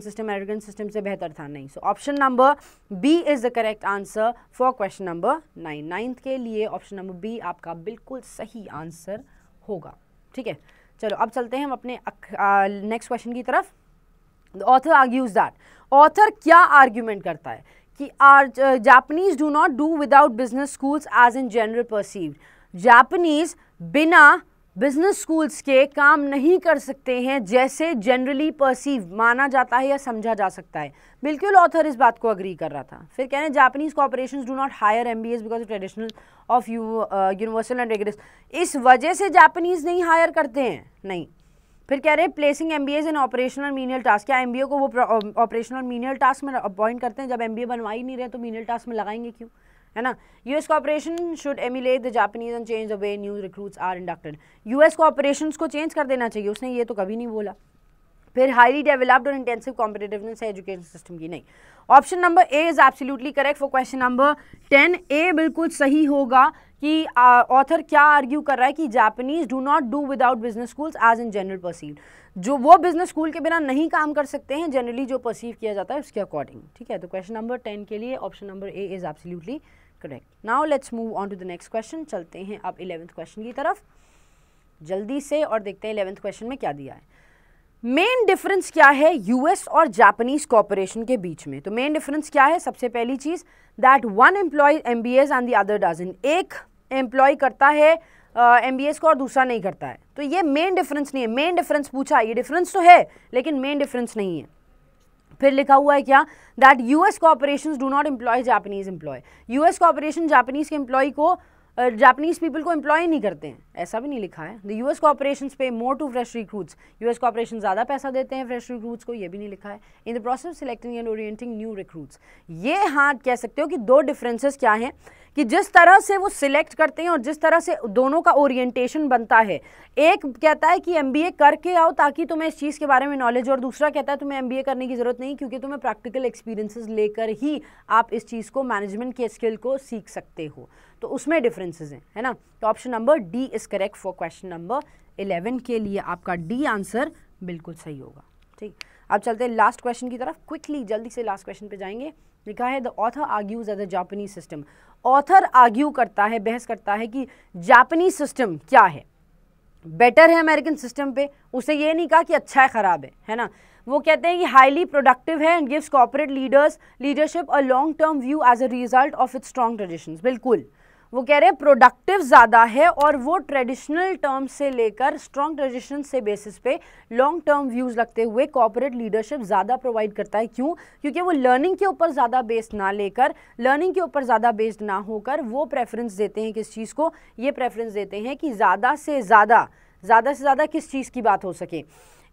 S2: system से बेहतर था? नहीं. So option number B is the correct answer for question number 9. 9th के लिए ऑप्शन नंबर बी आपका बिल्कुल सही आंसर होगा. ठीक है, चलो अब चलते हैं हम अपने नेक्स्ट क्वेश्चन की तरफ. The author argues that. Author क्या आर्ग्यूमेंट करता है कि Japanese do not do without business schools as in general perceived. Japanese बिना बिजनेस स्कूल्स के काम नहीं कर सकते हैं जैसे जनरली परसीव माना जाता है या समझा जा सकता है. बिल्कुल ऑथर इस बात को अग्री कर रहा था. फिर कह रहे हैं Japanese corporations do not hire MBAs because traditional of universal and rigorous. इस वजह से जापानीज नहीं हायर करते हैं? नहीं. फिर कह रहे हैं प्लेसिंग एमबीएस इन ऑपरेशनल मीनियल टास्क. क्या एमबीए को वो ऑपरेशनल मीनियल टास्क में अपॉइंट करते हैं? जब एमबीए बनवा ही नहीं रहे तो मीनियल टास्क में लगाएंगे क्यों, है ना. US corporation should emulate the Japanese and change the way new recruits are inducted. US corporations को चेंज कर देना चाहिए, उसने ये तो कभी नहीं बोला. फिर हाईली डेवलप्ड और इंटेंसिव कॉम्पिटिटिवनेस है एजुकेशन सिस्टम की. नहीं. Option number A is absolutely correct for question number 10. ए बिल्कुल सही होगा कि ऑथर क्या आर्ग्यू कर रहा है कि Japanese do not do without business schools as in general perceived. जो वो बिजनेस स्कूल के बिना नहीं काम कर सकते हैं जनरली जो परसीव किया जाता है उसके अकॉर्डिंग. ठीक है, तो क्वेश्चन नंबर 10 के लिए option number A is absolutely correct. Now let's move on to the next question. चलते हैं अब 11th क्वेश्चन की तरफ जल्दी से और देखते हैं 11th क्वेश्चन में क्या दिया है. मेन डिफरेंस क्या है यूएस और जापानीज कॉर्पोरेशन के बीच में? तो मेन डिफरेंस क्या है? सबसे पहली चीज that one employ MBAs and the other doesn't. एक एम्प्लॉय करता है एमबीएस को और दूसरा नहीं करता है. तो ये मेन डिफरेंस नहीं है. मेन डिफरेंस पूछा, ये डिफरेंस तो है लेकिन मेन डिफरेंस नहीं है. फिर लिखा हुआ है क्या that US corporations do not employ Japanese employ. US corporation Japanese के एम्प्लॉय को जापानीज पीपल को एम्प्लॉय नहीं करते हैं, ऐसा भी नहीं लिखा है. The US corporations pay more to fresh recruits. US corporation ज़्यादा पैसा देते हैं फ्रेश रिक्रूट्स को, ये भी नहीं लिखा है. इन the process selecting and orienting new recruits. ये हाँ कह सकते हो कि दो डिफरेंसेस क्या हैं कि जिस तरह से वो सिलेक्ट करते हैं और जिस तरह से दोनों का ओरिएंटेशन बनता है. एक कहता है कि एमबीए करके आओ ताकि तुम्हें इस चीज़ के बारे में नॉलेज, और दूसरा कहता है तुम्हें एमबीए करने की ज़रूरत नहीं क्योंकि तुम्हें प्रैक्टिकल एक्सपीरियंसेस लेकर ही आप इस चीज़ को, मैनेजमेंट के स्किल को सीख सकते हो. तो उसमें डिफरेंसेस हैं, है ना. तो option number D is correct for question number 11 के लिए आपका डी आंसर बिल्कुल सही होगा. ठीक, अब चलते हैं लास्ट क्वेश्चन की तरफ. क्विकली जल्दी से लास्ट क्वेश्चन पे जाएंगे. लिखा है the author argues at the Japanese system. Author argue करता है, बहस करता है कि जापानीज सिस्टम क्या है, बेटर है अमेरिकन सिस्टम पे. उसे ये नहीं कहा कि अच्छा है ख़राब है ना. वो कहते हैं कि हाईली प्रोडक्टिव है and gives corporate leadership a long term view as a result of its strong traditions. बिल्कुल वो कह रहे हैं प्रोडक्टिव ज़्यादा है और वो ट्रेडिशनल टर्म से लेकर स्ट्रॉन्ग ट्रेडिशन से बेसिस पे लॉन्ग टर्म व्यूज़ रखते हुए कॉर्पोरेट लीडरशिप ज़्यादा प्रोवाइड करता है. क्यों? क्योंकि वो लर्निंग के ऊपर ज़्यादा बेस्ड ना लेकर, लर्निंग के ऊपर ज़्यादा बेस्ड ना होकर वो प्रेफरेंस देते हैं किस चीज़ को, ये प्रेफरेंस देते हैं कि ज़्यादा से ज़्यादा किस चीज़ की बात हो सके.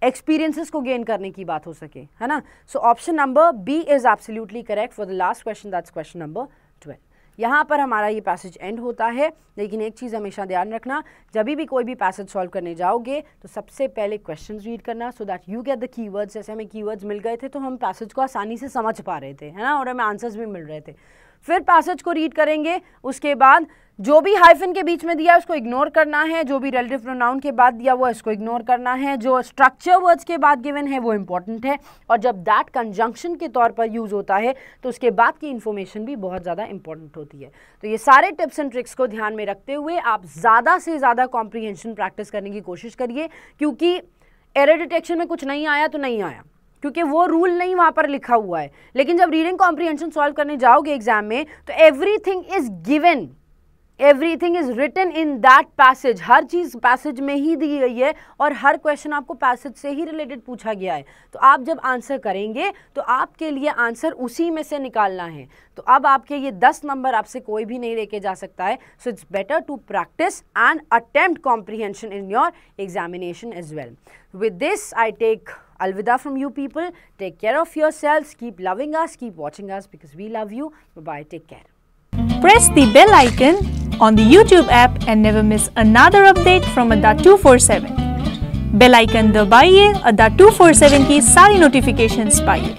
S2: एक्सपीरियंसेस को गेन करने की बात हो सके, है ना। So option number B is absolutely correct for the last question, that's question number 12। यहाँ पर हमारा ये पैसेज एंड होता है, लेकिन एक चीज़ हमेशा ध्यान रखना, जब भी कोई भी पैसेज सॉल्व करने जाओगे तो सबसे पहले क्वेश्चंस रीड करना, so that you get the keywords. जैसे हमें कीवर्ड्स मिल गए थे तो हम पैसेज को आसानी से समझ पा रहे थे, है ना, और हमें आंसर्स भी मिल रहे थे। फिर पैसेज को रीड करेंगे, उसके बाद जो भी हाइफन के बीच में दिया है उसको इग्नोर करना है, जो भी रिलेटिव प्रोनाउन के बाद दिया हुआ है उसको इग्नोर करना है, जो स्ट्रक्चर वर्ड्स के बाद गिवन है वो इंपॉर्टेंट है, और जब दैट कंजंक्शन के तौर पर यूज होता है तो उसके बाद की इंफॉर्मेशन भी बहुत ज़्यादा इंपॉर्टेंट होती है। तो ये सारे टिप्स एंड ट्रिक्स को ध्यान में रखते हुए आप ज़्यादा से ज़्यादा कॉम्प्रीहेंशन प्रैक्टिस करने की कोशिश करिए, क्योंकि एरर डिटेक्शन में कुछ नहीं आया तो नहीं आया, क्योंकि वो रूल नहीं वहाँ पर लिखा हुआ है। लेकिन जब रीडिंग कॉम्प्रीहेंशन सॉल्व करने जाओगे एग्जाम में तो everything is given, everything is written in that passage, हर चीज़ पैसेज में ही दी गई है और हर क्वेश्चन आपको पैसेज से ही रिलेटेड पूछा गया है। तो आप जब आंसर करेंगे तो आपके लिए आंसर उसी में से निकालना है। तो अब आपके ये 10 नंबर आपसे कोई भी नहीं लेके जा सकता है। So it's better to practise and attempt comprehension in your examination as well. With this I take alvida from you people. Take care of yourselves, keep loving us, keep watching us because we love you. Bye bye, take care.
S1: Press the bell icon on the YouTube app and never miss another update from Adda247. Bell icon दबाइए, Adda247 की सारी notifications पाइए।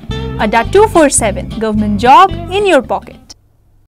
S1: Adda247 government job in your pocket.